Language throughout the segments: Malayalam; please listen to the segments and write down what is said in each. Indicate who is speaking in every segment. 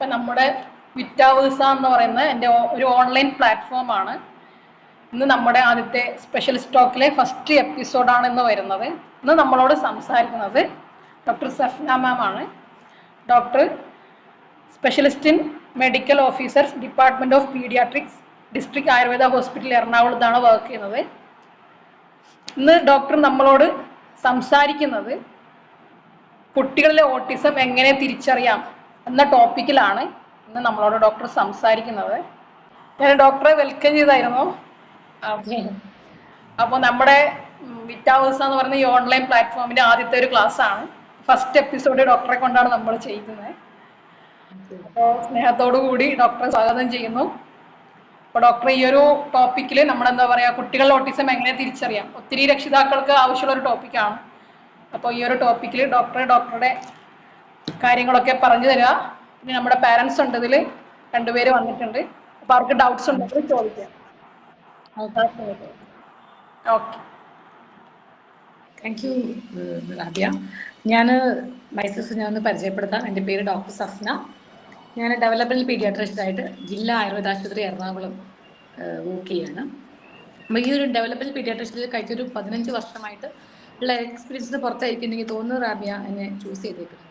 Speaker 1: ഇപ്പം നമ്മുടെ വിറ്റാവേഴ്സ എന്ന് പറയുന്നത് എൻ്റെ ഒരു ഓൺലൈൻ പ്ലാറ്റ്ഫോമാണ്. ഇന്ന് നമ്മുടെ ആദ്യത്തെ സ്പെഷ്യലിസ്റ്റ് ടോക്കിലെ ഫസ്റ്റ് എപ്പിസോഡാണ് ഇന്ന് വരുന്നത്. ഇന്ന് നമ്മളോട് സംസാരിക്കുന്നത് ഡോക്ടർ സഫ്ന മാം ആണ്. Doctor specialist in medical officers department of paediatrics, district Ayurveda hospital എറണാകുളത്താണ് വർക്ക് ചെയ്യുന്നത്. ഇന്ന് ഡോക്ടർ നമ്മളോട് സംസാരിക്കുന്നത് കുട്ടികളിലെ ഓട്ടിസം എങ്ങനെ തിരിച്ചറിയാം എന്ന ടോപ്പിക്കിലാണ് ഇന്ന് നമ്മളോട് ഡോക്ടർ സംസാരിക്കുന്നത്. ഞാൻ ഡോക്ടറെ വെൽക്കം ചെയ്തായിരുന്നു. അപ്പോൾ നമ്മുടെ വിറ്റാവേഴ്സ എന്ന് പറയുന്ന ഈ ഓൺലൈൻ പ്ലാറ്റ്ഫോമിന്റെ ആദ്യത്തെ ഒരു ക്ലാസ് ആണ്. ഫസ്റ്റ് എപ്പിസോഡ് ഡോക്ടറെ കൊണ്ടാണ് നമ്മൾ ചെയ്യുന്നത്. അപ്പോൾ സ്നേഹത്തോടു കൂടി ഡോക്ടറെ സ്വാഗതം ചെയ്യുന്നു. അപ്പോൾ ഡോക്ടർ ഈ ഒരു ടോപ്പിക്കിൽ നമ്മളെന്താ പറയുക, കുട്ടികളുടെ ഓട്ടിസം എങ്ങനെ തിരിച്ചറിയാം, ഒത്തിരി രക്ഷിതാക്കൾക്ക് ആവശ്യമുള്ള ഒരു ടോപ്പിക്കാണ്. അപ്പോൾ ഈ ഒരു ടോപ്പിക്കിൽ ഡോക്ടറുടെ കാര്യങ്ങളൊക്കെ പറഞ്ഞു തരിക. പിന്നെ നമ്മുടെ പാരൻസ് ഉണ്ട്, ഇതിൽ 2 പേര് വന്നിട്ടുണ്ട്. അപ്പോൾ അവർക്ക് ഡൗട്ട്സ് ഉണ്ടെങ്കിൽ ചോദിക്കാം. Okay,
Speaker 2: thank you Rabiya. ഞാൻ ഒന്ന് പരിചയപ്പെടുത്താം. എൻ്റെ പേര് ഡോക്ടർ സഫ്ന. ഞാൻ ഡെവലപ്മെൻറ്റൽ പീഡിയാട്രിസ്റ്റായിട്ട് ജില്ലാ ആയുർവേദ ആശുപത്രി എറണാകുളം വർക്ക് ചെയ്യാണ്. അപ്പോൾ ഈ ഒരു ഡെവലപ്മെൻറ്റൽ പീഡിയാട്രിസ്റ്റിൽ കഴിച്ചൊരു 15 വർഷമായിട്ട് ഉള്ള എക്സ്പീരിയൻസിന് പുറത്തായിരിക്കും എനിക്ക് തോന്നുന്നു റാബിയ എന്നെ ചൂസ് ചെയ്തേക്കുന്നത്.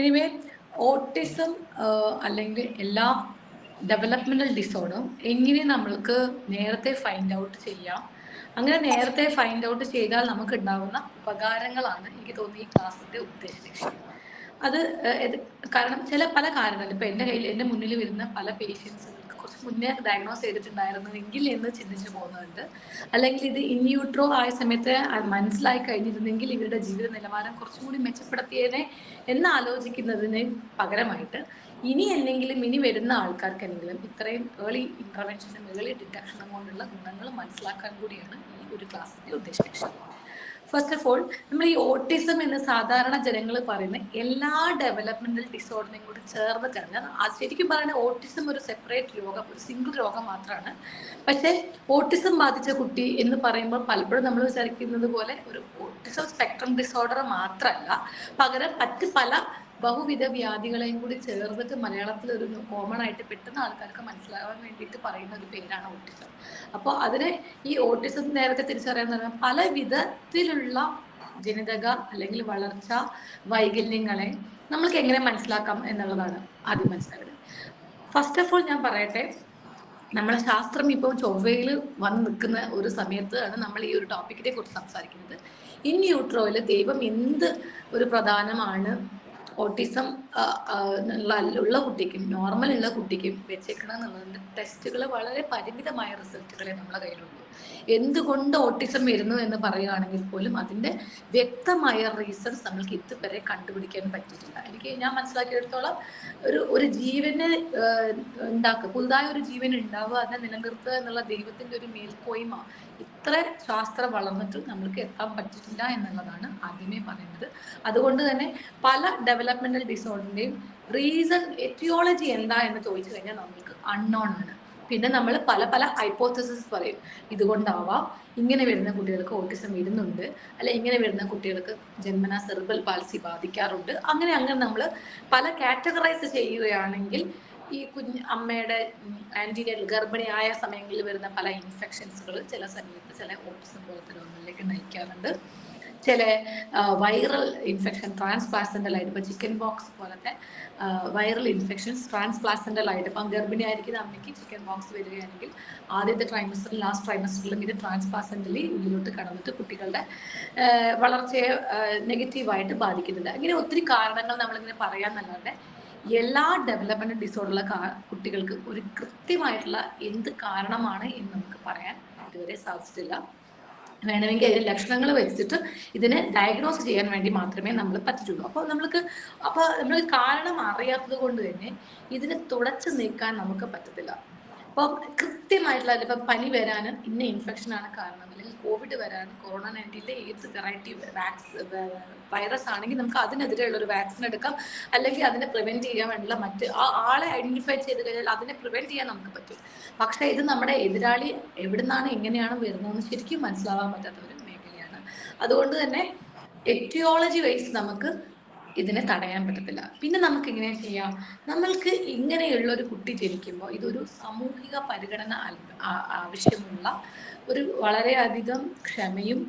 Speaker 2: എനിവേ, ഓട്ടിസം അല്ലെങ്കിൽ എല്ലാ ഡെവലപ്മെൻറ്റൽ ഡിസോർഡറും എങ്ങനെ നമ്മൾക്ക് നേരത്തെ ഫൈൻഡ് ഔട്ട് ചെയ്യാം, അങ്ങനെ നേരത്തെ ഫൈൻഡ് ഔട്ട് ചെയ്താൽ നമുക്ക് ഉണ്ടാകുന്ന ഉപകാരങ്ങളാണ് എനിക്ക് തോന്നുന്നു ഈ ക്ലാസ്സിൻ്റെ ഉദ്ദേശ ലക്ഷ്യം. അത് കാരണം പല കാരണങ്ങൾ ഇപ്പം എൻ്റെ മുന്നിൽ വരുന്ന പല പേഷ്യൻസുകൾക്ക് കുറച്ച് മുന്നേ ഡയഗ്നോസ് ചെയ്തിട്ടുണ്ടായിരുന്നുവെങ്കിൽ എന്ന് ചിന്തിച്ചു പോകുന്നുണ്ട്. അല്ലെങ്കിൽ ഇത് ഇൻയൂട്രോ ആയ സമയത്ത് മനസ്സിലായി കഴിഞ്ഞിരുന്നെങ്കിൽ ഇവരുടെ ജീവിത നിലവാരം കുറച്ചും കൂടി മെച്ചപ്പെടുത്തിയതിനെ എന്ന് ആലോചിക്കുന്നതിന് പകരമായിട്ട് ഇനി വരുന്ന ആൾക്കാർക്കെങ്കിലും ഇത്രയും ഏർലി ഇന്റർവെൻഷനും ഏർലി ഡിറ്റക്ഷനും കൊണ്ടുള്ള ഗുണങ്ങൾ മനസ്സിലാക്കാൻ കൂടിയാണ് ഈ ഒരു ക്ലാസ്സിന്റെ ഉദ്ദേശ ലക്ഷ്യം. ഫസ്റ്റ് ഓഫ് ഓൾ, നമ്മൾ ഈ ഓട്ടിസം എന്ന് സാധാരണ ജനങ്ങൾ പറയുന്ന എല്ലാ ഡെവലപ്മെന്റൽ ഡിസോർഡറിനെയും കൂടി ചേർന്ന് കഴിഞ്ഞാൽ ശരിക്കും പറയുന്നത് ഓട്ടിസം ഒരു സെപ്പറേറ്റ് രോഗം, ഒരു സിംഗിൾ രോഗം മാത്രമാണ്. പക്ഷേ ഓട്ടിസം ബാധിച്ച കുട്ടി എന്ന് പറയുമ്പോൾ പലപ്പോഴും നമ്മൾ വിചാരിക്കുന്നത് പോലെ ഒരു ഓട്ടിസം സ്പെക്ട്രം ഡിസോർഡർ മാത്രമല്ല, പകരം മറ്റ് പല ബഹുവിധ വ്യാധികളെയും കൂടി ചേർന്നിട്ട് മലയാളത്തിൽ ഒരു കോമൺ ആയിട്ട് പെട്ടെന്ന് ആൾക്കാർക്ക് മനസ്സിലാകാൻ വേണ്ടിയിട്ട് പറയുന്ന ഒരു പേരാണ് ഓട്ടിസം. അപ്പോൾ അതിനെ ഈ ഓട്ടിസം നേരത്തെ തിരിച്ചറിയാൻ പറഞ്ഞാൽ പല വിധത്തിലുള്ള ജനിതക അല്ലെങ്കിൽ വളർച്ച വൈകല്യങ്ങളെ നമ്മൾക്ക് എങ്ങനെ മനസ്സിലാക്കാം എന്നുള്ളതാണ് ആദ്യം മനസ്സിലാക്കുന്നത്. ഫസ്റ്റ് ഓഫ് ഓൾ ഞാൻ പറയട്ടെ, നമ്മളെ ശാസ്ത്രം ഇപ്പോൾ ചൊവ്വയിൽ വന്ന് നിൽക്കുന്ന ഒരു സമയത്താണ് നമ്മൾ ഈ ഒരു ടോപ്പിക്കിനെ കുറിച്ച് സംസാരിക്കുന്നത്. ഇൻ യൂട്രോയിൽ ദൈവം എന്ത് ഒരു പ്രധാനമാണ് ഓട്ടിസം ഉള്ള കുട്ടിക്കും നോർമൽ ഉള്ള കുട്ടിക്കും വെച്ചേക്കണം എന്നുള്ളതിൻ്റെ ടെസ്റ്റുകൾ വളരെ പരിമിതമായ റിസൾട്ടുകളെ നമ്മളെ കയ്യിലുള്ളൂ. എന്തുകൊണ്ട് ഓട്ടിസം വരുന്നു എന്ന് പറയുകയാണെങ്കിൽ പോലും അതിൻ്റെ വ്യക്തമായ റീസൺസ് നമ്മൾക്ക് ഇതുവരെ കണ്ടുപിടിക്കാൻ പറ്റിയിട്ടില്ല. ഞാൻ മനസ്സിലാക്കിയെടുത്തോളം ഒരു ജീവനെ ഉണ്ടാക്കുക, പുതുതായ ഒരു ജീവൻ ഉണ്ടാവുക, അതിനെ നിലനിർത്തുക എന്നുള്ള ദൈവത്തിൻ്റെ ഒരു മേൽക്കോയ്മ ഇത്ര ശാസ്ത്രം വളർന്നിട്ട് നമ്മൾക്ക് എത്താൻ പറ്റിയിട്ടില്ല എന്നുള്ളതാണ് ആദ്യമേ പറയുന്നത്. അതുകൊണ്ട് തന്നെ പല ഡെവലപ്മെന്റൽ ഡിസോർഡറിന്റെയും റീസൺ എറ്റിയോളജി എന്താ എന്ന് ചോദിച്ചു കഴിഞ്ഞാൽ നമ്മൾക്ക് അൺനോൺ ആണ്. പിന്നെ നമ്മൾ പല ഹൈപ്പോത്തസിസ് പറയും. ഇതുകൊണ്ടാവാം ഇങ്ങനെ വരുന്ന കുട്ടികൾക്ക് ഓട്ടിസം വരുന്നുണ്ട്, അല്ലെ ഇങ്ങനെ വരുന്ന കുട്ടികൾക്ക് ജന്മന സെറിബ്രൽ പാൽസി ബാധിക്കാറുണ്ട്. അങ്ങനെ നമ്മൾ പല കാറ്റഗറൈസ് ചെയ്യുകയാണെങ്കിൽ ഈ അമ്മയുടെ ആന്റീരിയർ ഗർഭിണിയായ സമയങ്ങളിൽ വരുന്ന പല ഇൻഫെക്ഷൻസുകൾ ചില സമയത്ത് ചില ഓട്ടിസം പോലത്തെ രോഗങ്ങളിലേക്ക് നയിക്കാറുണ്ട്. ചില വൈറൽ ഇൻഫെക്ഷൻ ട്രാൻസ്പ്ലാസെന്റൽ ആയിട്ട്, ഇപ്പം ചിക്കൻ ബോക്സ് പോലത്തെ വൈറൽ ഇൻഫെക്ഷൻസ് ട്രാൻസ്പ്ലാസെന്റൽ ആയിട്ട്, ഇപ്പം ഗർഭിണിയായിരിക്കുന്ന അമ്മയ്ക്ക് ചിക്കൻ ബോക്സ് വരികയാണെങ്കിൽ ആദ്യത്തെ ട്രൈമസ്റ്ററിലും ലാസ്റ്റ് ട്രൈമസ്റ്ററിലും ഇത് ട്രാൻസ്പ്ലാസെന്റലി ഉള്ളിലോട്ട് കടന്നിട്ട് കുട്ടികളുടെ വളർച്ചയെ നെഗറ്റീവായിട്ട് ബാധിക്കുന്നുണ്ട്. ഇങ്ങനെ ഒത്തിരി കാരണങ്ങൾ നമ്മളിങ്ങനെ പറയാന്നല്ലാതെ എല്ലാ ഡെവലപ്മെന്റ് ഡിസോർഡറുള്ള കുട്ടികൾക്ക് ഒരു കൃത്യമായിട്ടുള്ള എന്ത് കാരണമാണ് എന്ന് നമുക്ക് പറയാൻ ഇതുവരെ സാധിച്ചിട്ടില്ല. വേണമെങ്കിൽ അതിന്റെ ലക്ഷണങ്ങൾ വെച്ചിട്ട് ഇതിനെ ഡയഗ്നോസ് ചെയ്യാൻ വേണ്ടി മാത്രമേ നമ്മൾ പറ്റിയിട്ടുള്ളൂ. അപ്പോൾ നമ്മൾ കാരണം അറിയാത്തത് കൊണ്ട് തന്നെ ഇതിനെ തുടച്ചു നീക്കാൻ നമുക്ക് പറ്റത്തില്ല. അപ്പം കൃത്യമായിട്ടുള്ള ഇപ്പം പനി വരാൻ ഇന്ന ഇൻഫെക്ഷനാണ് കാരണം, അല്ലെങ്കിൽ കോവിഡ് വരാൻ കൊറോണ-19 ഏത് വെറൈറ്റി വൈറസ് ആണെങ്കിൽ നമുക്ക് അതിനെതിരെയുള്ള ഒരു വാക്സിൻ എടുക്കാം, അല്ലെങ്കിൽ അതിനെ പ്രിവെന്റ് ചെയ്യാൻ വേണ്ടിയുള്ള മറ്റ് ആളെ ഐഡന്റിഫൈ ചെയ്ത് കഴിഞ്ഞാൽ അതിനെ പ്രിവെന്റ് ചെയ്യാൻ നമുക്ക് പറ്റും. പക്ഷെ ഇത് നമ്മുടെ എതിരാളി എവിടുന്നാണ് എങ്ങനെയാണ് വരുന്നതെന്ന് ശരിക്കും മനസ്സിലാവാൻ പറ്റാത്ത ഒരു മേഖലയാണ്. അതുകൊണ്ട് തന്നെ എറ്റിയോളജി വൈസ് നമുക്ക് ഇതിനെ തടയാൻ പറ്റത്തില്ല. പിന്നെ നമുക്ക് എങ്ങനെ ചെയ്യാം? നമ്മൾക്ക് ഇങ്ങനെയുള്ള ഒരു കുട്ടി ജനിക്കുമ്പോൾ ഇതൊരു സാമൂഹിക പരിഗണന ആവശ്യമുള്ള ഒരു വളരെയധികം ക്ഷമയും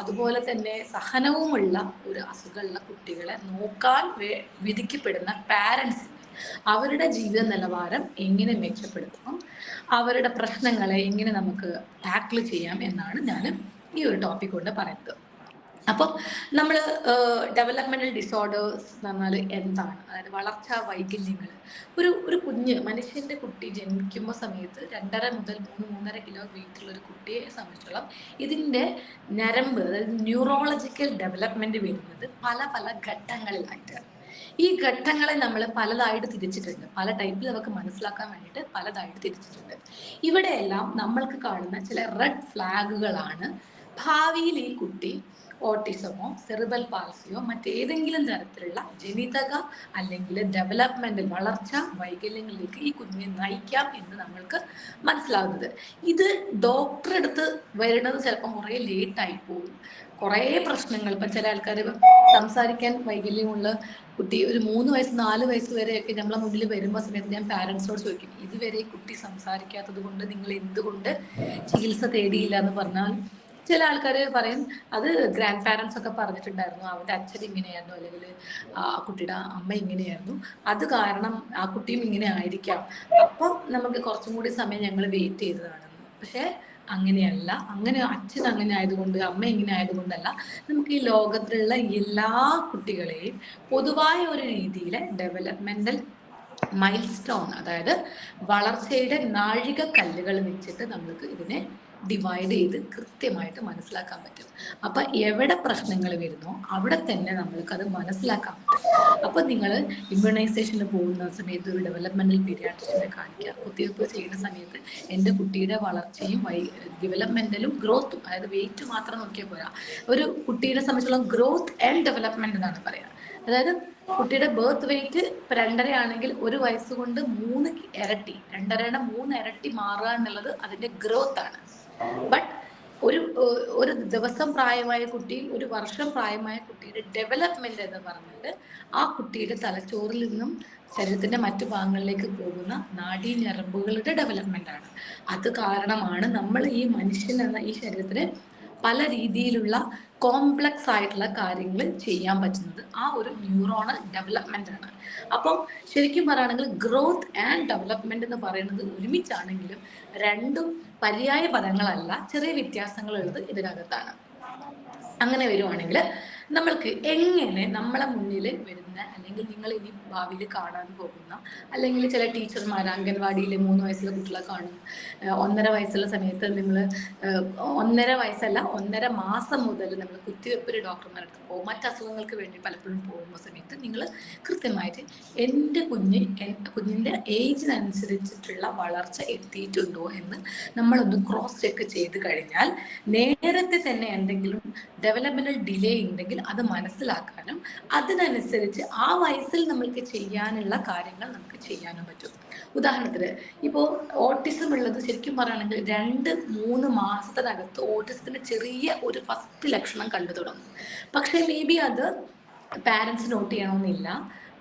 Speaker 2: അതുപോലെ തന്നെ സഹനവുമുള്ള ഒരു അസുഖമുള്ള കുട്ടികളെ നോക്കാൻ വിധിക്കപ്പെടുന്ന പാരൻസിന് അവരുടെ ജീവിത നിലവാരം എങ്ങനെ മെച്ചപ്പെടുത്താം, അവരുടെ പ്രശ്നങ്ങളെ എങ്ങനെ നമുക്ക് ടാക്കിൾ ചെയ്യാം എന്നാണ് ഞാൻ ഈ ഒരു ടോപ്പിക് കൊണ്ട് പറയുന്നത്. അപ്പം നമ്മൾ ഡെവലപ്മെന്റൽ ഡിസോർഡേഴ്സ് എന്ന് പറഞ്ഞാൽ എന്താണ്, അതായത് വളർച്ചാ വൈകല്യങ്ങൾ. ഒരു കുഞ്ഞ് മനുഷ്യന്റെ കുട്ടി ജനിക്കുമ്പോൾ സമയത്ത് 2.5 മുതൽ 3-3.5 കിലോ വെയിറ്റുള്ള ഒരു കുട്ടിയെ സംബന്ധിച്ചോളം ഇതിന്റെ ഞരമ്പ്, അതായത് ന്യൂറോളജിക്കൽ ഡെവലപ്മെന്റ് വരുന്നത് പല പല ഘട്ടങ്ങളിലായിട്ടാണ്. ഈ ഘട്ടങ്ങളെ നമ്മൾ പലതായിട്ട് തിരിച്ചിട്ടുണ്ട്, പല ടൈപ്പിൽ നമുക്ക് മനസ്സിലാക്കാൻ വേണ്ടിയിട്ട് പലതായിട്ട് തിരിച്ചിട്ടുണ്ട്. ഇവിടെയെല്ലാം നമ്മൾക്ക് കാണുന്ന ചില റെഡ് ഫ്ലാഗുകളാണ് ഭാവിയിൽ ഈ കുട്ടി ഓട്ടിസമോ സെറിബ്രൽ പാൾസിയോ മറ്റേതെങ്കിലും തരത്തിലുള്ള ജനിതക അല്ലെങ്കിൽ ഡെവലപ്മെന്റൽ വളർച്ച വൈകല്യങ്ങളിലേക്ക് ഈ കുഞ്ഞിനെ നയിക്കാം എന്ന് നമ്മൾക്ക് മനസ്സിലാകുന്നത്. ഇത് ഡോക്ടറെ അടുത്ത് വരുന്നത് ചിലപ്പോൾ കുറേ ലേറ്റായി പോകും. കുറേ പ്രശ്നങ്ങൾ, ഇപ്പം ചില ആൾക്കാർ സംസാരിക്കാൻ വൈകല്യമുള്ള കുട്ടി ഒരു 3 വയസ്സ് 4 വയസ്സ് വരെയൊക്കെ നമ്മളെ മുന്നിൽ വരുമ്പോൾ സമയത്ത് ഞാൻ പാരൻസിനോട് ചോദിക്കും, ഇതുവരെ കുട്ടി സംസാരിക്കാത്തത് കൊണ്ട് നിങ്ങൾ എന്തുകൊണ്ട് ചികിത്സ തേടിയില്ല എന്ന് പറഞ്ഞാൽ ചില ആൾക്കാർ പറയും അത് ഗ്രാൻഡ് പാരൻസ് ഒക്കെ പറഞ്ഞിട്ടുണ്ടായിരുന്നു, അവൻ്റെ അച്ഛൻ ഇങ്ങനെയായിരുന്നു അല്ലെങ്കിൽ ആ കുട്ടിയുടെ അമ്മ ഇങ്ങനെയായിരുന്നു, അത് കാരണം ആ കുട്ടിയും ഇങ്ങനെ ആയിരിക്കാം, അപ്പം നമുക്ക് കുറച്ചും കൂടി സമയം ഞങ്ങൾ വെയിറ്റ് ചെയ്തതാണെന്ന്. പക്ഷേ അങ്ങനെയല്ല, അങ്ങനെ അച്ഛൻ അങ്ങനെ ആയതുകൊണ്ട് അമ്മ ഇങ്ങനെ ആയതുകൊണ്ടല്ല, നമുക്ക് ഈ ലോകത്തിലുള്ള എല്ലാ കുട്ടികളെയും പൊതുവായ ഒരു രീതിയിൽ ഡെവലപ്മെന്റൽ മൈൽ സ്റ്റോൺ, അതായത് വളർച്ചയുടെ നാഴിക കല്ലുകൾ വെച്ചിട്ട് നമുക്ക് ഇതിനെ ഡിവൈഡ് ചെയ്ത് കൃത്യമായിട്ട് മനസ്സിലാക്കാൻ പറ്റും. അപ്പൊ എവിടെ പ്രശ്നങ്ങൾ വരുന്നോ അവിടെ തന്നെ നമ്മൾക്കത് മനസ്സിലാക്കാൻ പറ്റും. അപ്പൊ നിങ്ങൾ ഇമ്മ്യൂണൈസേഷന് പോകുന്ന സമയത്ത് ഒരു ഡെവലപ്മെന്റൽ പീഡിയാട്രിഷ്യനെ കാണിക്കുക. കുത്തിവയ്പ്പ് ചെയ്യുന്ന സമയത്ത് എൻ്റെ കുട്ടിയുടെ വളർച്ചയും ഡെവലപ്മെന്റലും ഗ്രോത്തും, അതായത് വെയിറ്റ് മാത്രം നോക്കിയാൽ പോരാ, ഒരു കുട്ടിയെ സംബന്ധിച്ചുള്ള ഗ്രോത്ത് ആൻഡ് ഡെവലപ്മെന്റ് എന്നാണ് പറയുക. അതായത് കുട്ടിയുടെ ബർത്ത് വെയിറ്റ് ഇപ്പം 2.5 ആണെങ്കിൽ 1 വയസ്സ് കൊണ്ട് 3 ഇരട്ടി, 2.5യുടെ 3 ഇരട്ടി മാറുക എന്നുള്ളത് അതിന്റെ ഗ്രോത്ത് ആണ്. ബട്ട് ഒരു ദിവസം പ്രായമായ കുട്ടിയും 1 വർഷം പ്രായമായ കുട്ടിയുടെ ഡെവലപ്മെന്റ് എന്ന് പറഞ്ഞാൽ ആ കുട്ടിയുടെ തലച്ചോറിൽ നിന്നും ശരീരത്തിന്റെ മറ്റു ഭാഗങ്ങളിലേക്ക് പോകുന്ന നാഡീ ഞരമ്പുകളുടെ ഡെവലപ്മെന്റ് ആണ്. അത് കാരണമാണ് നമ്മൾ ഈ മനുഷ്യൻ എന്ന ഈ ശരീരത്തിന് പല രീതിയിലുള്ള കോംപ്ലക്സ് ആയിട്ടുള്ള കാര്യങ്ങൾ ചെയ്യാൻ പറ്റുന്നത് ആ ഒരു ന്യൂറോണൽ ഡെവലപ്മെന്റ് ആണ്. അപ്പം ശരിക്കും പറയുകയാണെങ്കിൽ ഗ്രോത്ത് ആൻഡ് ഡെവലപ്മെന്റ് എന്ന് പറയുന്നത് ഒരുമിച്ചാണെങ്കിലും രണ്ടും പര്യായ പദങ്ങളല്ല, ചെറിയ വ്യത്യാസങ്ങൾ ഉള്ളത് ഇതിനകത്താണ്. അങ്ങനെ വരുവാണെങ്കിൽ നമ്മൾക്ക് എങ്ങനെ നമ്മളെ മുന്നിൽ വരുന്ന അല്ലെങ്കിൽ നിങ്ങൾ ഇനി ഭാവിയിൽ കാണാൻ പോകുന്ന അല്ലെങ്കിൽ ചില ടീച്ചർമാർ അംഗൻവാടിയിൽ 3 വയസ്സുള്ള കുട്ടികളെ കാണും, 1.5 വയസ്സുള്ള സമയത്ത് നിങ്ങൾ 1.5 വയസ്സല്ല 1.5 മാസം മുതൽ നമ്മൾ കുത്തിവെപ്പൊരു ഡോക്ടർമാരുടെ പോകും, മറ്റ് അസുഖങ്ങൾക്ക് വേണ്ടി പലപ്പോഴും പോകുന്ന സമയത്ത് നിങ്ങൾ കൃത്യമായിട്ട് എൻ്റെ കുഞ്ഞിൻ്റെ ഏജിനനുസരിച്ചിട്ടുള്ള വളർച്ച എത്തിയിട്ടുണ്ടോ എന്ന് നമ്മളൊന്ന് ക്രോസ് ചെക്ക് ചെയ്ത് കഴിഞ്ഞാൽ നേരത്തെ തന്നെ എന്തെങ്കിലും ഡെവലപ്മെന്റൽ ഡിലേ ഉണ്ടെങ്കിൽ അത് മനസ്സിലാക്കാനും അതിനനുസരിച്ച് ആ വയസ്സിൽ നമ്മൾക്ക് ചെയ്യാനുള്ള കാര്യങ്ങൾ നമുക്ക് ചെയ്യാനും പറ്റും. ഉദാഹരണത്തിന് ഇപ്പോൾ ഓട്ടിസം ഉള്ളത് ശരിക്കും പറയുകയാണെങ്കിൽ 2-3 മാസത്തിനകത്ത് ഓട്ടിസത്തിന്റെ ചെറിയ ഒരു ഫസ്റ്റ് ലക്ഷണം കണ്ടു തുടങ്ങും. പക്ഷേ മേ ബി അത് പാരൻസ് നോട്ട് ചെയ്യണമെന്നില്ല.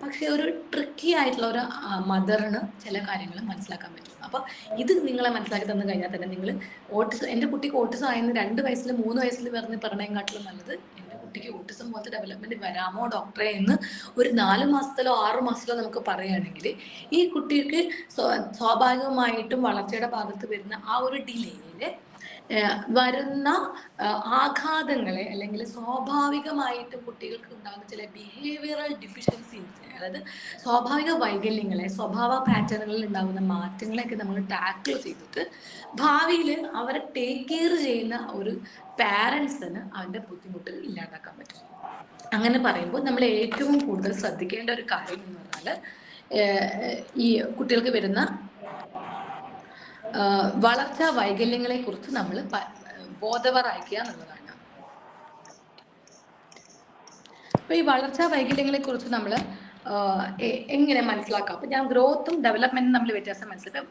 Speaker 2: പക്ഷെ ഒരു ട്രിക്കി ആയിട്ടുള്ള ഒരു മദറിന് ചില കാര്യങ്ങൾ മനസ്സിലാക്കാൻ പറ്റും. അപ്പൊ ഇത് നിങ്ങളെ മനസ്സിലാക്കി തന്നു കഴിഞ്ഞാൽ തന്നെ നിങ്ങൾ ഓട്ടിസം, എൻ്റെ കുട്ടിക്ക് ഓട്ടിസം ആയെന്ന് 2 വയസ്സിൽ 3 വയസ്സിൽ പറഞ്ഞതിനെക്കാട്ടിലും നല്ലത് എൻ്റെ കുട്ടിക്ക് ഓട്ടിസം പോലത്തെ ഡെവലപ്മെന്റ് വരാമോ ഡോക്ടറെ എന്ന് ഒരു 4 മാസത്തിലോ 6 മാസത്തിലോ നമുക്ക് പറയുകയാണെങ്കിൽ ഈ കുട്ടിക്ക് സ്വാഭാവികമായിട്ടും വളർച്ചയുടെ ഭാഗത്ത് വരുന്ന ആ ഒരു ഡിലേയില് വരുന്ന ആഘാതങ്ങളെ അല്ലെങ്കിൽ സ്വാഭാവികമായിട്ടും കുട്ടികൾക്ക് ഉണ്ടാകുന്ന ചില ബിഹേവിയറൽ ഡിഫിഷ്യൻസീസ്, അതായത് സ്വാഭാവിക വൈകല്യങ്ങളെ, സ്വഭാവ പാറ്റേണുകളിൽ ഉണ്ടാകുന്ന മാറ്റങ്ങളെയൊക്കെ നമ്മൾ ടാക്കിൾ ചെയ്തിട്ട് ഭാവിയിൽ അവരെ ടേക്ക് കെയർ ചെയ്യുന്ന ഒരു പാരൻസിന് അവൻ്റെ ബുദ്ധിമുട്ടുകൾ ഇല്ലാതാക്കാൻ പറ്റും. അങ്ങനെ പറയുമ്പോൾ നമ്മൾ ഏറ്റവും കൂടുതൽ ശ്രദ്ധിക്കേണ്ട ഒരു കാര്യം എന്ന് പറഞ്ഞാൽ ഈ കുട്ടികൾക്ക് വരുന്ന വളർച്ചാ വൈകല്യങ്ങളെ കുറിച്ച് നമ്മൾ ബോധവാനാക്കുക എന്നുള്ളതാണ്. അപ്പൊ ഈ വളർച്ചാ വൈകല്യങ്ങളെ കുറിച്ച് നമ്മൾ എങ്ങനെ മനസ്സിലാക്കാം? അപ്പൊ ഞാൻ ഗ്രോത്തും ഡെവലപ്മെന്റും തമ്മിൽ വ്യത്യാസം മനസ്സിലാക്കാം.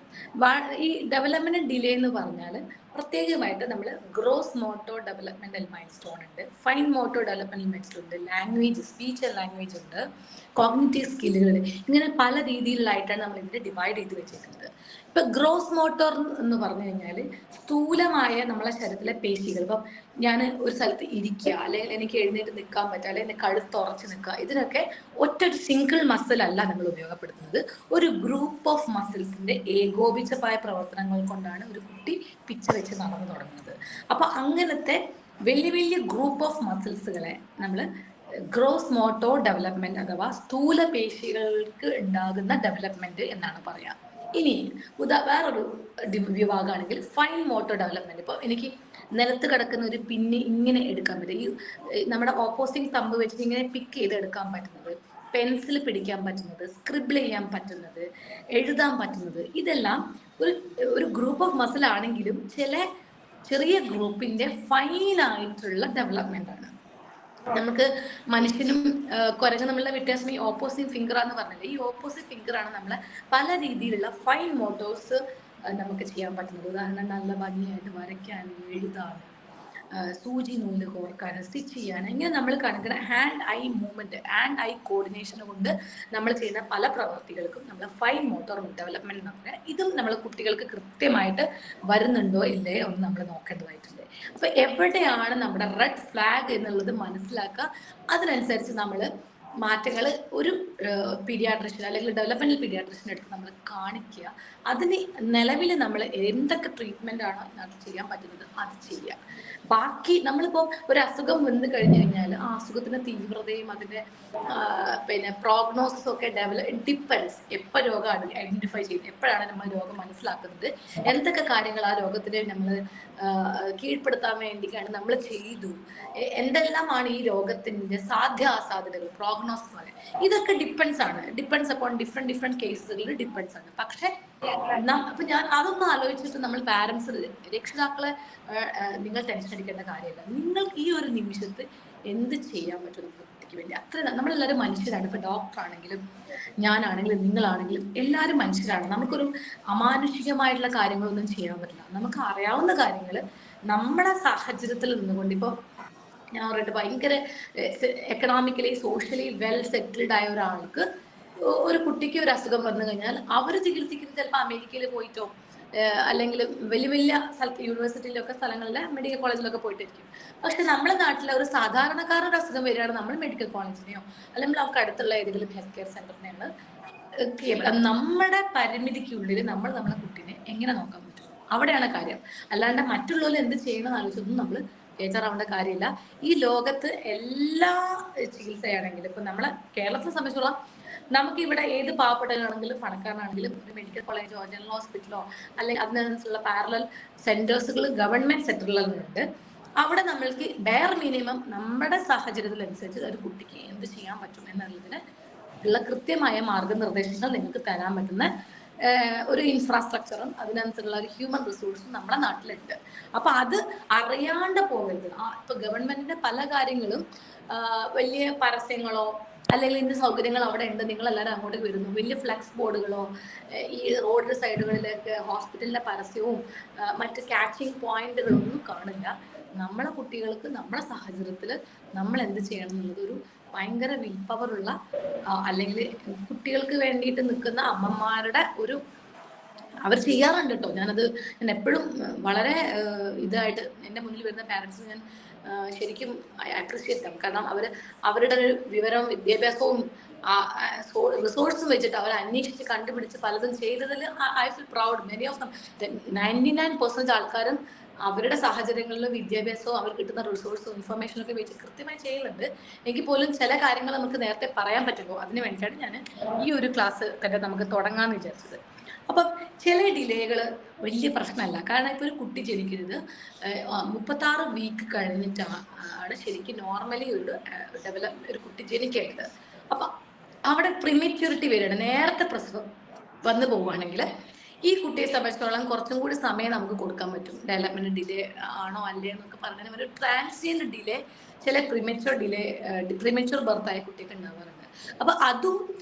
Speaker 2: ഈ ഡെവലപ്മെന്റ് ഡിലേ എന്ന് പറഞ്ഞാൽ പ്രത്യേകമായിട്ട് നമ്മൾ gross motor developmental milestone ഉണ്ട്, fine motor developmental milestone ഉണ്ട്, ലാംഗ്വേജ്, സ്പീച്ച് ആൻഡ് ലാംഗ്വേജ് ഉണ്ട്, കോഗ്നിറ്റീവ് സ്കില്ലുകൾ, ഇങ്ങനെ പല രീതിയിലായിട്ടാണ് നമ്മൾ ഇതിനെ ഡിവൈഡ് ചെയ്ത് വെച്ചിരിക്കുന്നത്. ഇപ്പൊ ഗ്രോസ് മോട്ടോർ എന്ന് പറഞ്ഞു കഴിഞ്ഞാൽ സ്ഥൂലമായ നമ്മളെ ശരീരത്തിലെ പേശികൾ. ഇപ്പം ഞാൻ ഒരു സ്ഥലത്ത് ഇരിക്കുക, അല്ലെങ്കിൽ എനിക്ക് എഴുന്നേറ്റ് നിൽക്കാൻ പറ്റുക, അല്ലെങ്കിൽ എൻ്റെ കഴുത്തുറച്ച് നിൽക്കുക, ഇതിനൊക്കെ ഒറ്റ സിംഗിൾ മസിൽ അല്ല നമ്മൾ ഉപയോഗപ്പെടുത്തുന്നത്. ഒരു ഗ്രൂപ്പ് ഓഫ് മസിൽസിന്റെ ഏകോപിച്ചമായ പ്രവർത്തനങ്ങൾ കൊണ്ടാണ് ഒരു കുട്ടി പിച്ച വെച്ച് നടന്നു തുടങ്ങുന്നത്. അപ്പൊ അങ്ങനത്തെ വലിയ വലിയ ഗ്രൂപ്പ് ഓഫ് മസിൽസുകളെ നമ്മൾ ഗ്രോസ് മോട്ടോ ഡെവലപ്മെന്റ് അഥവാ സ്ഥൂല പേശികൾക്ക് ഉണ്ടാകുന്ന ഡെവലപ്മെന്റ് എന്നാണ് പറയാ. ഇനി വേറൊരു വിഭാഗമാണെങ്കിൽ ഫൈൻ മോട്ടോ ഡെവലപ്മെന്റ്. ഇപ്പോൾ എനിക്ക് നിലത്ത് കിടക്കുന്ന ഒരു പിന്നി ഇങ്ങനെ എടുക്കാൻ പറ്റും, ഈ നമ്മുടെ ഓപ്പോസിറ്റ് തമ്പ് വെച്ചിട്ട് ഇങ്ങനെ പിക്ക് ചെയ്ത് എടുക്കാൻ പറ്റുന്നത്, പെൻസിൽ പിടിക്കാൻ പറ്റുന്നത്, സ്ക്രിബിൾ ചെയ്യാൻ പറ്റുന്നത്, എഴുതാൻ പറ്റുന്നത്, ഇതെല്ലാം ഒരു ഗ്രൂപ്പ് ഓഫ് മസിൽ ആണെങ്കിലും ചെറിയ ഗ്രൂപ്പിന്റെ ഫൈനായിട്ടുള്ള ഡെവലപ്മെന്റ് ആണ്. നമുക്ക് മനുഷ്യനും കുരങ്ങും തമ്മിലുള്ള വ്യത്യാസം ഈ ഓപ്പോസിറ്റ് ഫിംഗർ എന്ന് പറഞ്ഞില്ലേ, ഈ ഓപ്പോസിറ്റ് ഫിംഗർ ആണ് നമ്മളെ പല രീതിയിലുള്ള ഫൈൻ മോട്ടോഴ്സ് നമുക്ക് ചെയ്യാൻ പറ്റുന്നത്. ഉദാഹരണം നല്ല ഭംഗിയായിട്ട് വരയ്ക്കാൻ, എഴുതാൻ, സൂചി നൂല് കോർക്കാൻ, സ്റ്റിച്ച് ചെയ്യാൻ, ഇങ്ങനെ നമ്മൾ കാണിക്കുന്ന hand I movement, hand I coordination കൊണ്ട് നമ്മൾ ചെയ്യുന്ന പല പ്രവർത്തികൾക്കും നമ്മൾ ഫൈൻ മോട്ടോർ ഡെവലപ്മെന്റ് എന്ന് പറയാം. ഇതും നമ്മൾ കുട്ടികൾക്ക് കൃത്യമായിട്ട് വരുന്നുണ്ടോ ഇല്ലേ ഒന്ന് നമ്മൾ നോക്കേണ്ടതായിട്ടുണ്ട്. അപ്പൊ എവിടെയാണ് നമ്മുടെ റെഡ് ഫ്ലാഗ് എന്നുള്ളത് മനസ്സിലാക്കുക, അതിനനുസരിച്ച് നമ്മൾ മാറ്റങ്ങൾ ഒരു പീഡിയാട്രിഷ്യൻ അല്ലെങ്കിൽ ഡെവലപ്മെന്റൽ പീഡിയാട്രിഷ്യൻ്റെ അടുത്ത് നമ്മൾ കാണിക്കുക. അതിന് നിലവിൽ നമ്മൾ എന്തൊക്കെ ട്രീറ്റ്മെന്റ് ആണോ ഇതിനകത്ത് ചെയ്യാൻ പറ്റുന്നത് അത് ചെയ്യുക. ബാക്കി നമ്മളിപ്പോൾ ഒരു അസുഖം വന്നു കഴിഞ്ഞു കഴിഞ്ഞാൽ ആ അസുഖത്തിന്റെ തീവ്രതയും അതിന്റെ പ്രോഗ്നോസിസും ഒക്കെ ഡിപ്പെൻസ്. എപ്പോൾ രോഗമാണ് ഐഡന്റിഫൈ ചെയ്യുന്നത്, എപ്പോഴാണ് നമ്മൾ രോഗം മനസ്സിലാക്കുന്നത്, എന്തൊക്കെ കാര്യങ്ങൾ ആ രോഗത്തിനെ നമ്മൾ കീഴ്പ്പെടുത്താൻ വേണ്ടിയാണ് നമ്മൾ ചെയ്തു, എന്തെല്ലാമാണ് ഈ രോഗത്തിന്റെ സാധ്യാസാധ്യതകൾ, പ്രോഗ്നോസിസ് പറയാം, ഇതൊക്കെ ഡിപ്പെൻസ് അപ്പോൺ ഡിഫറെന്റ് കേസുകളിൽ ഡിപ്പെൻസ് ആണ്. പക്ഷെ അപ്പൊ ഞാൻ അതൊന്നും ആലോചിച്ചിട്ട് നമ്മൾ പാരന്റ്സ്, രക്ഷിതാക്കളെ നിങ്ങൾ ടെൻഷൻ അടിക്കേണ്ട കാര്യമില്ല. നിങ്ങൾക്ക് ഈ ഒരു നിമിഷത്ത് എന്ത് ചെയ്യാൻ പറ്റും നമ്മുടെ കുട്ടിക്ക് വേണ്ടി? അത്ര നമ്മളെല്ലാവരും മനുഷ്യരാണ്. ഇപ്പൊ ഡോക്ടർ ആണെങ്കിലും ഞാനാണെങ്കിലും നിങ്ങളാണെങ്കിലും എല്ലാവരും മനുഷ്യരാണ്. നമുക്കൊരു അമാനുഷികമായിട്ടുള്ള കാര്യങ്ങളൊന്നും ചെയ്യാൻ പറ്റില്ല. നമുക്ക് അറിയാവുന്ന കാര്യങ്ങൾ നമ്മുടെ സാഹചര്യത്തിൽ നിന്നുകൊണ്ട്, ഇപ്പോൾ ഞാൻ പറഞ്ഞിട്ട് ഭയങ്കര എക്കണോമിക്കലി സോഷ്യലി വെൽ സെറ്റിൽഡ് ആയ ഒരാൾക്ക് ഒരു കുട്ടിക്ക് ഒരു അസുഖം വന്നു കഴിഞ്ഞാൽ അവർ ചികിത്സിക്കുന്നത് ചിലപ്പോൾ അമേരിക്കയിൽ പോയിട്ടോ അല്ലെങ്കിൽ വലിയ വലിയ സ്ഥലത്ത് യൂണിവേഴ്സിറ്റിയിലൊക്കെ സ്ഥലങ്ങളിൽ മെഡിക്കൽ കോളേജിലൊക്കെ പോയിട്ടിരിക്കും. പക്ഷെ നമ്മുടെ നാട്ടിലെ ഒരു സാധാരണക്കാരുടെ അസുഖം വരികയാണ്, നമ്മൾ മെഡിക്കൽ കോളേജിനെയോ അല്ലെങ്കിൽ നമുക്ക് അടുത്തുള്ള ഏതെങ്കിലും ഹെൽത്ത് കെയർ സെന്ററിനെയാണ്. നമ്മുടെ പരിമിതിക്കുള്ളിൽ നമ്മൾ നമ്മളെ കുട്ടീനെ എങ്ങനെ നോക്കാൻ പറ്റും, അവിടെയാണ് കാര്യം. അല്ലാണ്ട് മറ്റുള്ളവർ എന്ത് ചെയ്യണമെന്ന് ആലോചിച്ചൊന്നും നമ്മൾ ബേജാറാവേണ്ട കാര്യമില്ല. ഈ ലോകത്ത് എല്ലാ ചികിത്സയാണെങ്കിലും ഇപ്പൊ നമ്മളെ കേരളത്തെ സംബന്ധിച്ചോളം നമുക്ക് ഇവിടെ ഏത് പാവപ്പെട്ടവരാണെങ്കിലും പണക്കാരനാണെങ്കിലും ഒരു മെഡിക്കൽ കോളേജോ ജനറൽ ഹോസ്പിറ്റലോ അല്ലെങ്കിൽ അതിനനുസരിച്ചുള്ള പാരലൽ സെന്റേഴ്സുകൾ ഗവൺമെന്റ് സെക്ടറിലുണ്ട്. അവിടെ നമ്മൾക്ക് ബെയർ മിനിമം നമ്മുടെ സാഹചര്യത്തിനനുസരിച്ച് ഒരു കുട്ടിക്ക് എന്ത് ചെയ്യാൻ പറ്റും എന്നുള്ളതിന് ഉള്ള കൃത്യമായ മാർഗനിർദ്ദേശങ്ങൾ നിങ്ങൾക്ക് തരാൻ പറ്റുന്ന ഒരു ഇൻഫ്രാസ്ട്രക്ചറും അതിനനുസരിച്ചുള്ള ഒരു ഹ്യൂമൻ റിസോഴ്സും നമ്മുടെ നാട്ടിലുണ്ട്. അപ്പൊ അത് അറിയാണ്ട് പോകരുത്. ഇപ്പൊ ഗവൺമെന്റിന്റെ പല കാര്യങ്ങളും വലിയ പരസ്യങ്ങളോ അല്ലെങ്കിൽ ഇതിന്റെ സൗകര്യങ്ങൾ അവിടെ ഉണ്ട്, നിങ്ങൾ എല്ലാവരും അങ്ങോട്ടേക്ക് വരുന്നു, വലിയ ഫ്ലെക്സ് ബോർഡുകളോ ഈ റോഡ് സൈഡുകളിലൊക്കെ ഹോസ്പിറ്റലിന്റെ പരസ്യവും മറ്റ് ക്യാച്ചിങ് പോയിന്റുകളൊന്നും കാണില്ല. നമ്മളെ കുട്ടികൾക്ക് നമ്മുടെ സാഹചര്യത്തിൽ നമ്മൾ എന്ത് ചെയ്യണം എന്നുള്ളത് ഒരു ഭയങ്കര വിൽ പവറുള്ള അല്ലെങ്കിൽ കുട്ടികൾക്ക് വേണ്ടിയിട്ട് നിൽക്കുന്ന അമ്മമാരുടെ ഒരു അവർ ചെയ്യാറുണ്ട് കേട്ടോ. ഞാൻ എപ്പോഴും വളരെ ഇതായിട്ട് എൻ്റെ മുന്നിൽ വരുന്ന പാരൻസ് ഞാൻ ശരിക്കും അപ്രീഷിയേറ്റ് ചെയ്യും. കാരണം അവരുടെ ഒരു വിവരവും വിദ്യാഭ്യാസവും റിസോഴ്സും വെച്ചിട്ട് അവർ അന്വേഷിച്ച് കണ്ടുപിടിച്ച് പലതും ചെയ്തതിൽ I feel proud. Many of them 99% ആൾക്കാരും അവരുടെ സാഹചര്യങ്ങളിലും വിദ്യാഭ്യാസവും അവർ കിട്ടുന്ന റിസോഴ്സും ഇൻഫർമേഷനും ഒക്കെ വെച്ച് കൃത്യമായി ചെയ്യുന്നുണ്ട്. എങ്കിൽ പോലും ചില കാര്യങ്ങൾ നമുക്ക് നേരത്തെ പറയാൻ പറ്റുമോ, അതിന് വേണ്ടിയിട്ടാണ് ഞാൻ ഈ ഒരു ക്ലാസ് തന്നെ നമുക്ക് തുടങ്ങാമെന്ന് വിചാരിച്ചത്. അപ്പം ചില ഡിലേകൾ വലിയ പ്രശ്നമല്ല. കാരണം ഇപ്പോൾ ഒരു കുട്ടി ജനിക്കുന്നത് 36 വീക്ക് കഴിഞ്ഞിട്ടാണ് ശരിക്കും നോർമലി ഒരു കുട്ടി ജനിക്കേണ്ടത്. അപ്പം അവിടെ പ്രിമച്യൂരിറ്റി വരികയാണ്. നേരത്തെ പ്രസവം വന്നു പോവുകയാണെങ്കിൽ ഈ കുട്ടിയെ സംബന്ധിച്ചോളം കുറച്ചും കൂടി സമയം നമുക്ക് കൊടുക്കാൻ പറ്റും. ഡെവലപ്മെന്റ് ഡിലേ ആണോ അല്ലേ എന്നൊക്കെ പറഞ്ഞാൽ ഒരു ട്രാൻസിയന്റ് ഡിലേ, ചില പ്രിമച്വർ ബർത്ത് ആയ കുട്ടിക്ക് ഉണ്ടാവാറുണ്ട്. അപ്പൊ അതും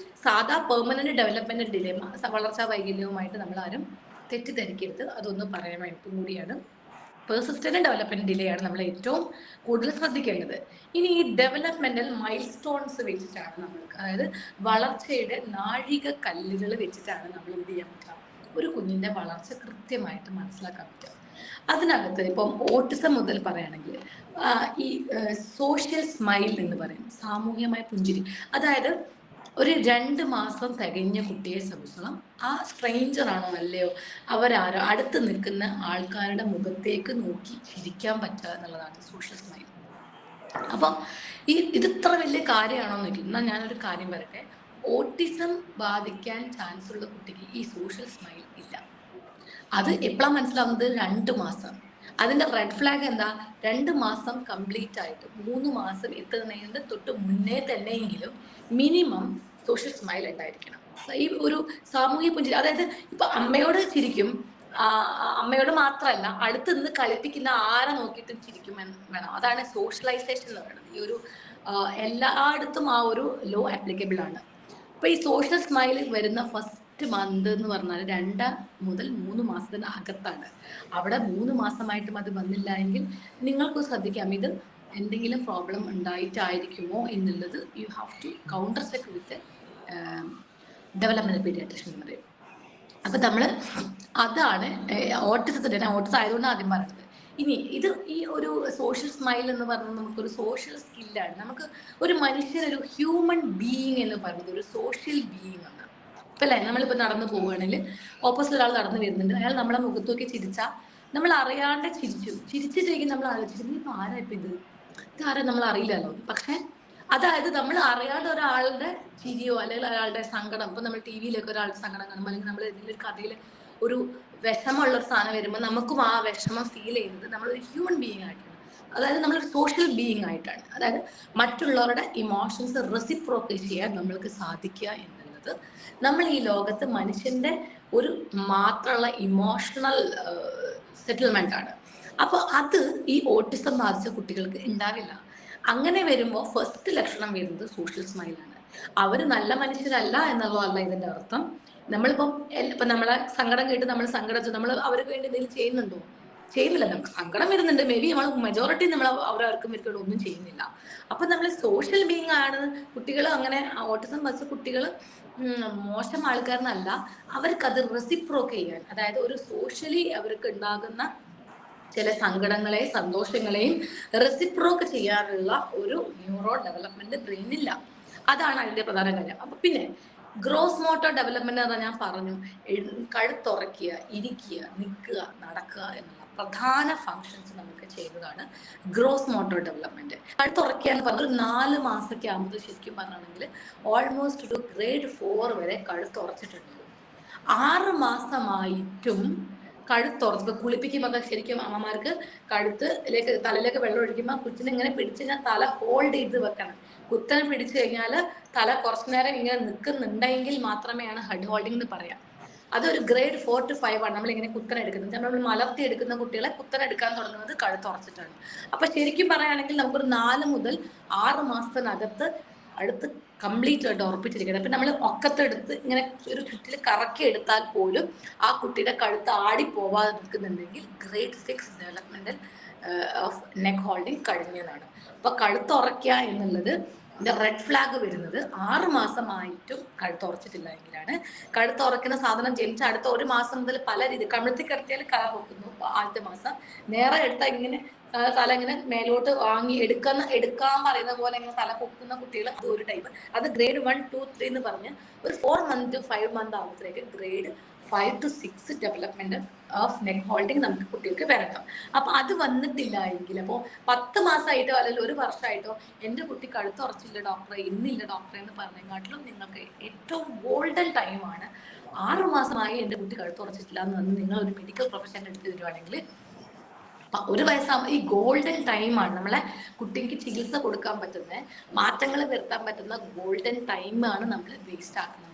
Speaker 2: സാധാ പെർമനന്റ് ഡെവലപ്മെന്റ് ഡിലേ, വളർച്ചാ വൈകല്യവുമായിട്ട് നമ്മൾ ആരും തെറ്റിദ്ധരിക്കരുത്. അതൊന്ന് പറയാൻ വേണ്ടിയിട്ടും കൂടിയാണ്. പെർസിസ്റ്റന്റ് ഡെവലപ്മെന്റ് ഡിലേ ആണ് നമ്മൾ ഏറ്റവും കൂടുതൽ ശ്രദ്ധിക്കേണ്ടത്. ഇനി ഈ ഡെവലപ്മെന്റൽ മൈൽ സ്റ്റോൺസ് വെച്ചിട്ടാണ് നമ്മൾക്ക്, അതായത് വളർച്ചയുടെ നാഴിക കല്ലുകൾ വെച്ചിട്ടാണ് നമ്മൾ എന്ത് ചെയ്യാൻ പറ്റുക, ഒരു കുഞ്ഞിന്റെ വളർച്ച കൃത്യമായിട്ട് മനസ്സിലാക്കാൻ പറ്റും. അതിനകത്ത് ഇപ്പം ഓട്ടിസം മുതൽ പറയുകയാണെങ്കിൽ ഈ സോഷ്യൽ സ്മൈൽ എന്ന് പറയും, സാമൂഹികമായ പുഞ്ചിരി. അതായത് ഒരു 2 മാസം തികഞ്ഞ കുട്ടിയെ സംബന്ധിച്ചോളം ആ സ്ട്രേഞ്ചർ ആണോ അല്ലയോ, അവരാരോ അടുത്ത് നിൽക്കുന്ന ആൾക്കാരുടെ മുഖത്തേക്ക് നോക്കി ചിരിക്കാൻ പറ്റുക എന്നുള്ളതാണ് സോഷ്യൽ സ്മൈൽ. അപ്പം ഇത് ഇത്ര വലിയ കാര്യമാണോ എന്ന് ചോദിക്കും. എന്നാൽ ഞാനൊരു കാര്യം പറയട്ടെ, ഓട്ടിസം ബാധിക്കാൻ ചാൻസ് ഉള്ള കുട്ടിക്ക് ഈ സോഷ്യൽ സ്മൈൽ ഇല്ല. അത് എപ്പോഴാണ് മനസ്സിലാവുന്നത്? 2 മാസം. അതിന്റെ റെഡ് ഫ്ലാഗ് എന്താ? 2 മാസം കംപ്ലീറ്റ് ആയിട്ട് 3 മാസം എത്തുന്നതിന് തൊട്ട് മുന്നേ തന്നെയെങ്കിലും മിനിമം സോഷ്യൽ സ്മൈൽ ഉണ്ടായിരിക്കണം. ഈ ഒരു സാമൂഹ്യ പുഞ്ചിരി, അതായത് ഇപ്പൊ അമ്മയോട് ചിരിക്കും, അമ്മയോട് മാത്രമല്ല അടുത്ത് നിന്ന് കളിപ്പിക്കുന്ന ആരെ നോക്കിയിട്ടും ചിരിക്കും വേണം. അതാണ് സോഷ്യലൈസേഷൻ എന്ന് പറയുന്നത്. ഈ ഒരു എല്ലായിടത്തും ആ ഒരു ലോ ആപ്ലിക്കബിൾ ആണ്. അപ്പൊ ഈ സോഷ്യൽ സ്മൈൽ വരുന്ന ഫസ്റ്റ് മന്ത് എന്ന് പറഞ്ഞാൽ 2 മുതൽ 3 മാസത്തിന് അകത്താണ്. അവിടെ 3 മാസമായിട്ടും അത് വന്നില്ല എങ്കിൽ നിങ്ങൾക്ക് ശ്രദ്ധിക്കാം, ഇത് എന്തെങ്കിലും പ്രോബ്ലം ഉണ്ടായിട്ടായിരിക്കുമോ എന്നുള്ളത്. You have to counter check with development paediatrician എന്ന് പറയും. അപ്പൊ നമ്മള് അതാണ് ഓട്ടിസത്തിന്റെ, ഓട്ടിസം ആയതുകൊണ്ട് ആദ്യം പറയുന്നത്. ഇനി ഇത് ഈ ഒരു സോഷ്യൽ സ്മൈൽ എന്ന് പറയുന്നത് നമുക്കൊരു സോഷ്യൽ സ്കില്ലാണ്. നമുക്ക് ഒരു മനുഷ്യൻ, ഒരു ഹ്യൂമൻ ബീയിങ് എന്ന് പറയുന്നത് ഒരു സോഷ്യൽ ബീയിങ് ആണ്. ഇപ്പൊ അല്ലേ, നമ്മളിപ്പോ നടന്നു പോവുകയാണെങ്കിൽ ഓപ്പോസിറ്റ് ഒരാൾ നടന്നു വരുന്നുണ്ട്, അയാൾ നമ്മളെ മുഖത്ത് നോക്കി ചിരിച്ചാൽ നമ്മൾ അറിയാണ്ട് ചിരിച്ചിട്ടേക്കും നമ്മൾ ആലോചിക്കുന്നത് ഇപ്പൊ ആരാ ഇപ്പൊ ഇതാരാ നമ്മൾ അറിയില്ലല്ലോ. പക്ഷെ അതായത് നമ്മൾ അറിയാതെ ഒരാളുടെ ചിരിയോ അല്ലെങ്കിൽ ഒരാളുടെ സങ്കടം, ഇപ്പൊ നമ്മൾ ടി വിയിലൊക്കെ ഒരാളുടെ സങ്കടം കാണുമ്പോൾ അല്ലെങ്കിൽ നമ്മൾ ഏതെങ്കിലും ഒരു കഥയിൽ ഒരു വിഷമമുള്ള ഒരു സാധനം വരുമ്പോൾ നമുക്കും ആ വിഷമം ഫീൽ ചെയ്യുന്നത് നമ്മളൊരു ഹ്യൂമൻ ബീയിങ് ആയിട്ടാണ്. അതായത് നമ്മളൊരു സോഷ്യൽ ബീയിങ് ആയിട്ടാണ്. അതായത് മറ്റുള്ളവരുടെ ഇമോഷൻസ് റെസിപ്രോക്കേറ്റ് ചെയ്യാൻ നമ്മൾക്ക് സാധിക്കുക എന്നുള്ളത് നമ്മൾ ഈ ലോകത്ത് മനുഷ്യന്റെ ഒരു മാത്രമുള്ള ഇമോഷണൽ സെറ്റിൽമെന്റ് ആണ്. അപ്പൊ അത് ഈ ഓട്ടിസം ബാധിച്ച കുട്ടികൾക്ക് ഉണ്ടാവില്ല. അങ്ങനെ വരുമ്പോൾ ഫസ്റ്റ് ലക്ഷണം വരുന്നത് സോഷ്യൽ സ്മൈലാണ്. അവര് നല്ല മനുഷ്യരല്ല എന്നുള്ളതല്ല ഇതിന്റെ അർത്ഥം. നമ്മളിപ്പം നമ്മളെ സങ്കടം കേട്ട് നമ്മൾ സങ്കടം നമ്മൾ അവർക്ക് വേണ്ടി എന്തെങ്കിലും ചെയ്യുന്നുണ്ടോ? ചെയ്യുന്നില്ല. നമുക്ക് സങ്കടം വരുന്നുണ്ട്, മേ ബി നമ്മൾ മെജോറിറ്റി നമ്മൾ അവരവർക്കും ഇരിക്കണം ഒന്നും ചെയ്യുന്നില്ല. അപ്പൊ നമ്മൾ സോഷ്യൽ ബീയിങ് ആണ്. കുട്ടികൾ അങ്ങനെ ഓട്ടിസം ബാധിച്ച കുട്ടികൾ മോശം ആൾക്കാരെന്നല്ല, അവർക്ക് അത് റെസിപ്രോക്ക് ചെയ്യാൻ, അതായത് ഒരു സോഷ്യലി അവർക്ക് ഉണ്ടാകുന്ന ചില സങ്കടങ്ങളെയും സന്തോഷങ്ങളെയും റെസിപ്രോക്ക് ചെയ്യാനുള്ള ഒരു ന്യൂറോ ഡെവലപ്മെന്റ് ബ്രെയിനില്ല. അതാണ് അതിന്റെ പ്രധാന കാര്യം. അപ്പൊ പിന്നെ ഗ്രോസ് മോട്ടോർ ഡെവലപ്മെന്റ് എന്ന് ഞാൻ പറഞ്ഞു, കഴുത്തുറക്കുക, ഇരിക്കുക, നിൽക്കുക, നടക്കുക എന്നുള്ള പ്രധാന ഫങ്ഷൻസ് നമുക്ക് ചെയ്യുന്നതാണ് ഗ്രോസ് മോട്ടോർ ഡെവലപ്മെന്റ്. കഴുത്തുറക്കുക എന്ന് പറഞ്ഞാൽ 4 മാസമൊക്കെ ആകുമ്പോൾ ശരിക്കും പറഞ്ഞാണെങ്കിൽ ഓൾമോസ്റ്റ് ഒരു ഗ്രേഡ് 4 വരെ കഴുത്തുറച്ചിട്ടുണ്ട്. 6 മാസമായിട്ടും കഴുത്തുറച്ച്, ഇപ്പൊ കുളിപ്പിക്കുമ്പോൾ ശരിക്കും അമ്മമാർക്ക് കഴുത്തിലേക്ക് തലയിലേക്ക് വെള്ളം ഒഴിക്കുമ്പോൾ കൊച്ചിനെ ഇങ്ങനെ പിടിച്ച് ഞാൻ തല ഹോൾഡ് ചെയ്ത് വെക്കണം. കുത്തനെ പിടിച്ചു കഴിഞ്ഞാൽ തല കുറച്ചു നേരം ഇങ്ങനെ നിൽക്കുന്നുണ്ടെങ്കിൽ മാത്രമേയാണ് ഹെഡ് ഹോൾഡിംഗ് എന്ന് പറയാം. അതൊരു ഗ്രേഡ് 4 to 5 ആണ് നമ്മളിങ്ങനെ കുത്തനെ എടുക്കുന്നത്. നമ്മൾ മലർത്തി എടുക്കുന്ന കുട്ടികളെ കുത്തനെ എടുക്കാൻ തുടങ്ങുന്നത് കഴുത്തുറച്ചിട്ടാണ്. അപ്പൊ ശരിക്കും പറയുകയാണെങ്കിൽ നമുക്കൊരു 4 മുതൽ 6 മാസത്തിനകത്ത് അടുത്ത് കംപ്ലീറ്റ് ആയിട്ട് ഉറപ്പിച്ചിരിക്കുന്നത്. അപ്പൊ നമ്മൾ ഒക്കത്തെടുത്ത് ഇങ്ങനെ ഒരു ചുറ്റിൽ കറക്കി എടുത്താൽ പോലും ആ കുട്ടിയുടെ കഴുത്ത് ആടി പോവാതെ നിൽക്കുന്നുണ്ടെങ്കിൽ grade 6 developmental of neck holding കഴിഞ്ഞതാണ്. അപ്പൊ കഴുത്തുറക്കുക എന്നുള്ളത് റെഡ് ഫ്ലാഗ് വരുന്നത് 6 മാസമായിട്ടും കഴുത്തുറച്ചിട്ടില്ല എങ്കിലാണ്. കഴുത്തുറക്കുന്ന സാധനം ജനിച്ച അടുത്ത 1 മാസം മുതൽ പല രീതി കമിഴ്ത്തി കിടത്തിയാൽ കല പൊക്കുന്നു. ആദ്യത്തെ മാസം നേരെ എടുത്താൽ ഇങ്ങനെ തല ഇങ്ങനെ മേലോട്ട് വാങ്ങി എടുക്കാൻ പറയുന്ന പോലെ ഇങ്ങനെ തല പൊക്കുന്ന കുട്ടികൾ, അത് ഒരു ടൈപ്പ്. അത് ഗ്രേഡ് 1, 2, 3 എന്ന് പറഞ്ഞ് ഒരു 4 month to 5 month ആകുമ്പോഴത്തേക്ക് grade 5 to 6 development of neck holding നമുക്ക് കുട്ടികൾക്ക് വരണം. അപ്പൊ അത് വന്നിട്ടില്ല എങ്കിൽ, അപ്പോൾ 10 മാസമായിട്ടോ അല്ലെങ്കിൽ 1 വർഷമായിട്ടോ എൻ്റെ കുട്ടി കഴുത്തുറച്ചില്ല ഡോക്ടറെ, ഇന്നില്ല ഡോക്ടറെ എന്ന് പറഞ്ഞെക്കാട്ടിലും നിങ്ങൾക്ക് ഏറ്റവും ഗോൾഡൻ ടൈമാണ് 6 മാസമായി എൻ്റെ കുട്ടി കഴുത്തുറച്ചിട്ടില്ല എന്ന് പറഞ്ഞ് നിങ്ങൾ ഒരു മെഡിക്കൽ പ്രൊഫഷൻ എടുത്ത് തരുവാണെങ്കിൽ 1 വയസ്സാകുമ്പോൾ ഈ ഗോൾഡൻ ടൈമാണ്. നമ്മളെ കുട്ടിക്ക് ചികിത്സ കൊടുക്കാൻ പറ്റുന്ന, മാറ്റങ്ങൾ വരുത്താൻ പറ്റുന്ന ഗോൾഡൻ ടൈമാണ് നമ്മൾ വേസ്റ്റ് ആക്കുന്നത്.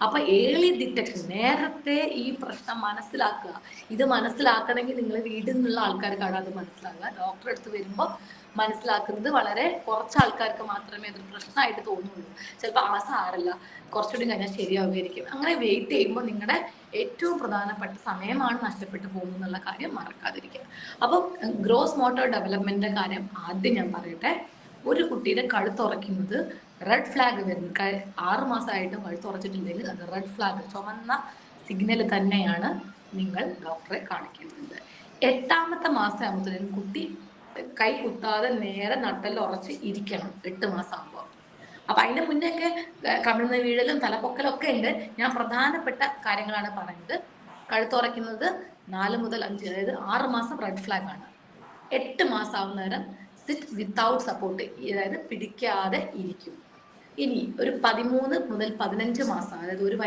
Speaker 2: അപ്പൊ ഏർലി ഡിറ്റക്ഷൻ, നേരത്തെ ഈ പ്രശ്നം മനസ്സിലാക്കുക. ഇത് മനസ്സിലാക്കണമെങ്കിൽ നിങ്ങൾ വീട്ടിൽ നിന്നുള്ള ആൾക്കാർക്കാണ് അത് മനസ്സിലാക്കുക. ഡോക്ടറെ അടുത്ത് വരുമ്പോൾ മനസ്സിലാക്കുന്നത് വളരെ കുറച്ച് ആൾക്കാർക്ക് മാത്രമേ അതൊരു പ്രശ്നമായിട്ട് തോന്നുള്ളൂ. ചിലപ്പോൾ ആ സാരല്ല, കുറച്ചുകൂടി കഴിഞ്ഞാൽ ശരിയാവുമായിരിക്കും. അങ്ങനെ വെയിറ്റ് ചെയ്യുമ്പോൾ നിങ്ങളുടെ ഏറ്റവും പ്രധാനപ്പെട്ട സമയമാണ് നഷ്ടപ്പെട്ടു പോകുന്നത് എന്നുള്ള കാര്യം മറക്കാതിരിക്കുക. അപ്പം ഗ്രോസ് മോട്ടോർ ഡെവലപ്മെന്റിന്റെ കാര്യം ആദ്യം ഞാൻ പറയട്ടെ. ഒരു കുട്ടിയുടെ കഴുത്തുറയ്ക്കുന്നത് റെഡ് ഫ്ലാഗ് വരുന്നു. 6 മാസമായിട്ടും കഴുത്തുറച്ചിട്ടുണ്ടെങ്കിൽ അത് റെഡ് ഫ്ലാഗ്, ചുവന്ന സിഗ്നൽ തന്നെയാണ്. നിങ്ങൾ ഡോക്ടറെ കാണിക്കേണ്ടത്. 8ാമത്തെ മാസം ആകുമ്പോഴത്തേക്കും കുട്ടി കൈ കുത്താതെ നേരെ നട്ടൽ ഉറച്ച് ഇരിക്കണം 8 മാസം ആകുമ്പോൾ. അപ്പൊ അതിന്റെ മുന്നേയൊക്കെ കമിഴ്ന്ന് വീഴലും തലപ്പൊക്കലും ഒക്കെ ഉണ്ട്. ഞാൻ പ്രധാനപ്പെട്ട കാര്യങ്ങളാണ് പറയുന്നത്. കഴുത്തുറയ്ക്കുന്നത് 4 മുതൽ 5, അതായത് 6 മാസം റെഡ് ഫ്ലാഗ് ആണ്. 8 മാസം ആവുന്ന നേരം സിറ്റ് വിത്തൗട്ട് സപ്പോർട്ട്, അതായത് പിടിക്കാതെ ഇരിക്കും. ഇനി ഒരു 13 മുതൽ 15 മാസം, അതായത് ഒരു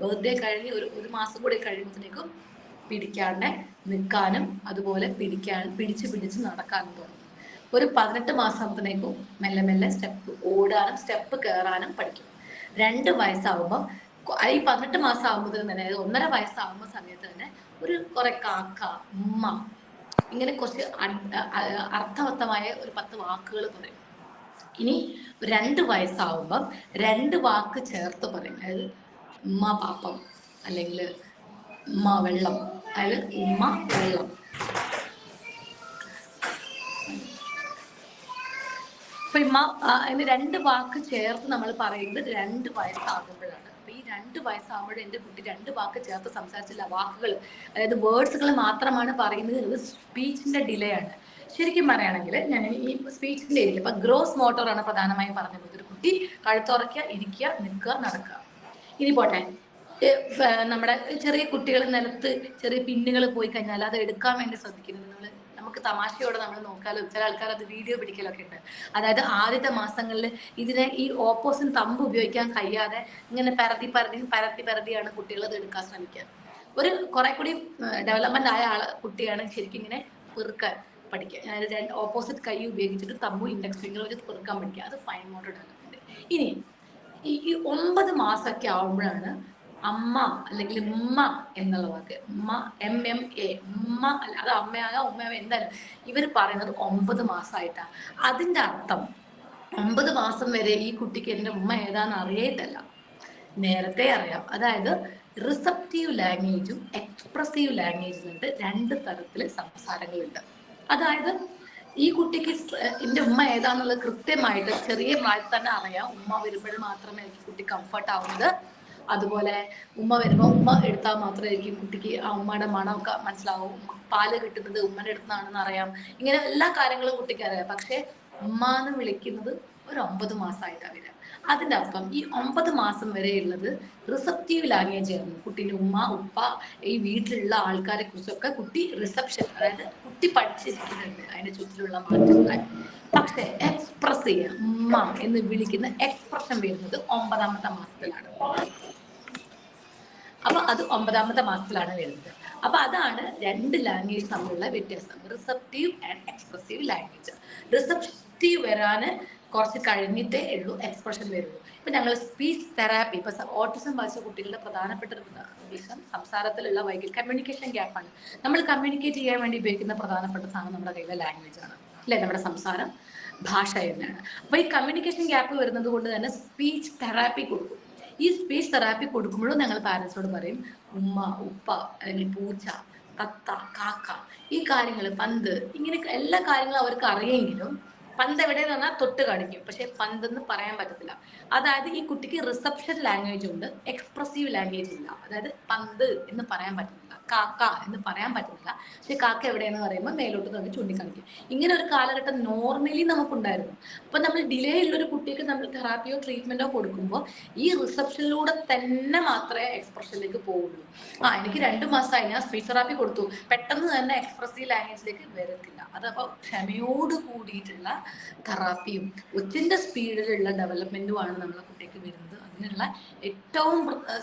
Speaker 2: ബർത്ത്ഡേ കഴിഞ്ഞ് ഒരു മാസം കൂടി കഴിയുമ്പോഴത്തേക്കും പിടിക്കാണ്ട് നിൽക്കാനും അതുപോലെ പിടിച്ച് നടക്കാനും തുടങ്ങും. ഒരു 18 മാസത്തിനേക്കും മെല്ലെ മെല്ലെ സ്റ്റെപ്പ് ഓടാനും സ്റ്റെപ്പ് കയറാനും പഠിക്കും. 2 വയസ്സാവുമ്പോൾ, ഈ 18 മാസം ആകുമ്പോൾ തന്നെ, അതായത് 1.5 വയസ്സാകുമ്പോൾ സമയത്ത് തന്നെ ഒരു കുറെ കാക്ക, ഉമ്മ, ഇങ്ങനെ കുറച്ച് അർത്ഥവത്തമായ ഒരു 10 വാക്കുകൾ പറയും. ഇനി 2 വയസ്സാവുമ്പം 2 വാക്ക് ചേർത്ത് പറയും. അതായത് ഉമ്മ പാപ്പം, അല്ലെങ്കിൽ ഉമ്മ വെള്ളം, അതായത് ഉമ്മ വെള്ളം. അപ്പൊ ഇന്ന് 2 വാക്ക് ചേർത്ത് നമ്മൾ പറയുന്നത് 2 വയസ്സാകുമ്പോഴാണ്. അപ്പൊ ഈ 2 വയസ്സാകുമ്പോൾ എൻ്റെ കുട്ടി 2 വാക്ക് ചേർത്ത് സംസാരിച്ചില്ല. വാക്കുകൾ, അതായത് വേർഡ്സുകൾ മാത്രമാണ് പറയുന്നത്. ഇത് സ്പീച്ചിന്റെ ഡിലേ ആണ്. ശരിക്കും പറയുകയാണെങ്കിൽ ഞാൻ ഈ സ്പീച്ചിന്റെ ഏരിയയിൽ ഇപ്പൊ ഗ്രോസ് മോട്ടോർ ആണ് പ്രധാനമായും പറഞ്ഞത്. ഒരു കുട്ടി കഴുത്തുറക്കുക, ഇരിക്കുക, നിൽക്കുക, നടക്കുക. ഇനി പോട്ടെ, നമ്മുടെ ചെറിയ കുട്ടികൾ നിലത്ത് ചെറിയ പിന്നുകൾ പോയി കഴിഞ്ഞാൽ അത് എടുക്കാൻ വേണ്ടി ശ്രദ്ധിക്കുന്നത് നമുക്ക് തമാശയോടെ നമ്മൾ നോക്കാലോ. ചില ആൾക്കാർ അത് വീഡിയോ പിടിക്കലൊക്കെ ഉണ്ട്. അതായത് ആദ്യത്തെ മാസങ്ങളിൽ ഇതിനെ ഈ ഓപ്പോസിറ്റ് തമ്പ് ഉപയോഗിക്കാൻ കഴിയാതെ ഇങ്ങനെ പരത്തിയാണ് കുട്ടികൾ അത് എടുക്കാൻ ശ്രമിക്കുക. ഒരു കുറെ കൂടി ഡെവലപ്മെന്റ് ആയ കുട്ടിയാണ് ശരിക്കും ഇങ്ങനെ പെറുക്കാൻ പഠിക്കുക. അതായത് ഓപ്പോസിറ്റ് കൈ ഉപയോഗിച്ചിട്ട് തമ്പും ഇൻഡെക്സ് ഫിംഗർ വെച്ച് പെറുക്കാൻ പഠിക്കുക. അത് ഫൈൻ മോട്ടോർ ഡെവലപ്മെന്റ്. ഇനി ഈ 9 മാസമൊക്കെ ആവുമ്പോഴാണ് അമ്മ അല്ലെങ്കിൽ ഉമ്മ എന്നുള്ള വാക്ക്, ഉമ്മ MMA, ഉമ്മ അല്ല, അത് അമ്മയാകാം ഉമ്മയാകാം, എന്തായാലും ഇവർ പറയുന്നത് 9 മാസമായിട്ടാണ്. അതിൻ്റെ അർത്ഥം 9 മാസം വരെ ഈ കുട്ടിക്ക് എൻ്റെ ഉമ്മ ഏതാന്ന് അറിയിട്ടല്ല, നേരത്തെ അറിയാം. അതായത് റിസപ്റ്റീവ് ലാംഗ്വേജും എക്സ്പ്രസീവ് ലാംഗ്വേജും ഉണ്ട്. 2 തരത്തിൽ സംസാരങ്ങളുണ്ട്. അതായത് ഈ കുട്ടിക്ക് എൻ്റെ ഉമ്മ ഏതാന്നുള്ളത് കൃത്യമായിട്ട് ചെറിയ പ്രായത്തിൽ തന്നെ അറിയാം. ഉമ്മ വരുമ്പോഴും മാത്രമേ എനിക്ക് കുട്ടി കംഫർട്ട് ആവുന്നത്. അതുപോലെ ഉമ്മ വരുമ്പോൾ ഉമ്മ എടുത്താൽ മാത്രമായിരിക്കും കുട്ടിക്ക് ആ ഉമ്മയുടെ മണമൊക്കെ മനസ്സിലാവും. പാല് കിട്ടുന്നത് ഉമ്മയുടെ അടുത്തുനിന്നാണെന്ന് അറിയാം. ഇങ്ങനെ എല്ലാ കാര്യങ്ങളും കുട്ടിക്ക് അറിയാം. പക്ഷെ ഉമ്മ എന്ന് വിളിക്കുന്നത് ഒരു 9 മാസമായിട്ടാണ് വരിക. അതിൻ്റെ അർത്ഥം ഈ 9 മാസം വരെയുള്ളത് റിസപ്റ്റീവ് ലാംഗ്വേജ് ആയിരുന്നു. കുട്ടീൻ്റെ ഉമ്മ, ഉപ്പ, ഈ വീട്ടിലുള്ള ആൾക്കാരെ കുറിച്ചൊക്കെ കുട്ടി റിസപ്ഷൻ, അതായത് കുട്ടി പഠിച്ചിരിക്കുന്നുണ്ട് അതിൻ്റെ ചുറ്റിലുള്ള മാറ്റങ്ങൾ. പക്ഷെ എക്സ്പ്രസ് ചെയ്യുക, ഉമ്മ എന്ന് വിളിക്കുന്ന എക്സ്പ്രഷൻ വരുന്നത് 9ാമത്തെ മാസത്തിലാണ്. അപ്പൊ അത് 9ാമത്തെ മാസത്തിലാണ് വരുന്നത്. അപ്പൊ അതാണ് 2 ലാംഗ്വേജ് തമ്മിലുള്ള വ്യത്യാസം, receptive and expressive language. Receptive വരാന് കുറച്ച് കഴിഞ്ഞിട്ടേ ഉള്ളൂ എക്സ്പ്രഷൻ വരുള്ളൂ. ഇപ്പൊ ഞങ്ങൾ സ്പീച്ച് തെറാപ്പി, ഇപ്പൊ ഓട്ടിസം ബാധിച്ച കുട്ടികളുടെ പ്രധാനപ്പെട്ട വിഷയം സംസാരത്തിലുള്ള വൈകല്യം, കമ്മ്യൂണിക്കേഷൻ ഗ്യാപ്പാണ്. നമ്മൾ കമ്മ്യൂണിക്കേറ്റ് ചെയ്യാൻ വേണ്ടി ഉപയോഗിക്കുന്ന പ്രധാനപ്പെട്ട സാധനം നമ്മുടെ കയ്യിലെ ലാംഗ്വേജ് ആണ്, അല്ലെ? നമ്മുടെ സംസാരം, ഭാഷ തന്നെയാണ്. അപ്പൊ ഈ കമ്മ്യൂണിക്കേഷൻ ഗ്യാപ്പ് വരുന്നത് കൊണ്ട് തന്നെ സ്പീച്ച് തെറാപ്പി കൊടുക്കും. ഈ സ്പീച്ച് തെറാപ്പി കൊടുക്കുമ്പോഴും ഞങ്ങൾ പാരൻസിനോട് പറയും ഉമ്മ, ഉപ്പ, അല്ലെങ്കിൽ പൂച്ച, തത്ത, കാക്ക, ഈ കാര്യങ്ങൾ, പന്ത്, ഇങ്ങനെ എല്ലാ കാര്യങ്ങളും അവർക്ക് അറിയെങ്കിലും പന്ത് എവിടെയെന്ന് പറഞ്ഞാൽ തൊട്ട് കാണിക്കും, പക്ഷെ പന്തെന്ന് പറയാൻ പറ്റത്തില്ല. അതായത് ഈ കുട്ടിക്ക് റിസപ്ഷൻ ലാംഗ്വേജ് ഉണ്ട്, എക്സ്പ്രസീവ് ലാംഗ്വേജ് ഇല്ല. അതായത് പന്ത് എന്ന് പറയാൻ പറ്റുന്നില്ല, കാക്ക എന്ന് പറയാൻ പറ്റുന്നില്ല, പക്ഷെ കാക്ക എവിടെയെന്ന് പറയുമ്പോൾ മേലോട്ട് നോക്കി ചൂണ്ടിക്കാണിക്കും. ഇങ്ങനെ ഒരു കാലഘട്ടം നോർമലി നമുക്കുണ്ടായിരുന്നു. അപ്പൊ നമ്മൾ ഡിലേ ഉള്ളൊരു കുട്ടിക്ക് നമ്മൾ തെറാപ്പിയോ ട്രീറ്റ്മെന്റോ കൊടുക്കുമ്പോൾ ഈ റിസപ്ഷനിലൂടെ തന്നെ മാത്രമേ എക്സ്പ്രഷനിലേക്ക് പോവുള്ളൂ. എനിക്ക് 2 മാസമായി ഞാൻ സ്പീച്ച് തെറാപ്പി കൊടുത്തു, പെട്ടെന്ന് തന്നെ എക്സ്പ്രസീവ് ലാംഗ്വേജിലേക്ക് വരത്തില്ല. അതപ്പോൾ ക്ഷമയോട് കൂടിയിട്ടുള്ള തെറാപ്പിയും ഒച്ചിന്റെ സ്പീഡിലുള്ള ഡെവലപ്മെന്റുമാണ് നമ്മളെ കുട്ടിക്ക് വരുന്നത്. അതിനുള്ള ഏറ്റവും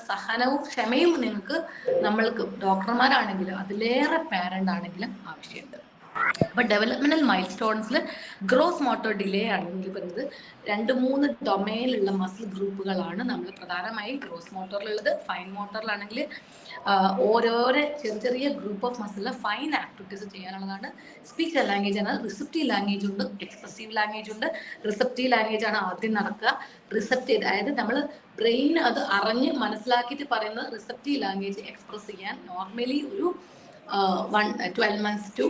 Speaker 2: സഹനവും ക്ഷമയും നിങ്ങൾക്ക്, നമ്മൾക്ക് ഡോക്ടർമാരാണെങ്കിലും അതിലേറെ പാരന്റ് ആണെങ്കിലും ആവശ്യമുണ്ട്. അപ്പൊ ഡെവലപ്മെന്റൽ മൈൽ സ്റ്റോൺസിൽ ഗ്രോസ് മോട്ടോർ ഡിലേ ആണ് ഇതിൽ പറയുന്നത്. 2-3 ഡൊമൈനിലുള്ള മസിൽ ഗ്രൂപ്പുകളാണ് നമ്മൾ പ്രധാനമായും ഗ്രോസ് മോട്ടോറിലുള്ളത്. ഫൈൻ മോട്ടോറിലാണെങ്കിൽ ഓരോരോ ചെറിയ ചെറിയ ഗ്രൂപ്പ് ഓഫ് മസിലിലെ ഫൈൻ ആക്ടിവിറ്റീസ് ചെയ്യാനുള്ളതാണ്. സ്പീച്ച് ലാംഗ്വേജ് ആണ്, റിസപ്റ്റീവ് ലാംഗ്വേജ് ഉണ്ട്, എക്സ്പ്രസീവ് ലാംഗ്വേജ് ഉണ്ട്. റിസപ്റ്റീവ് ലാംഗ്വേജ് ആണ് ആദ്യം നടക്കുക. റിസപ്റ്റീവ് അതായത് നമ്മൾ ബ്രെയിൻ അത് അറിഞ്ഞ് മനസ്സിലാക്കിയിട്ട് പറയുന്നത് റിസപ്റ്റീവ് ലാംഗ്വേജ് എക്സ്പ്രസ് ചെയ്യാൻ നോർമലി ഒരു 12 months to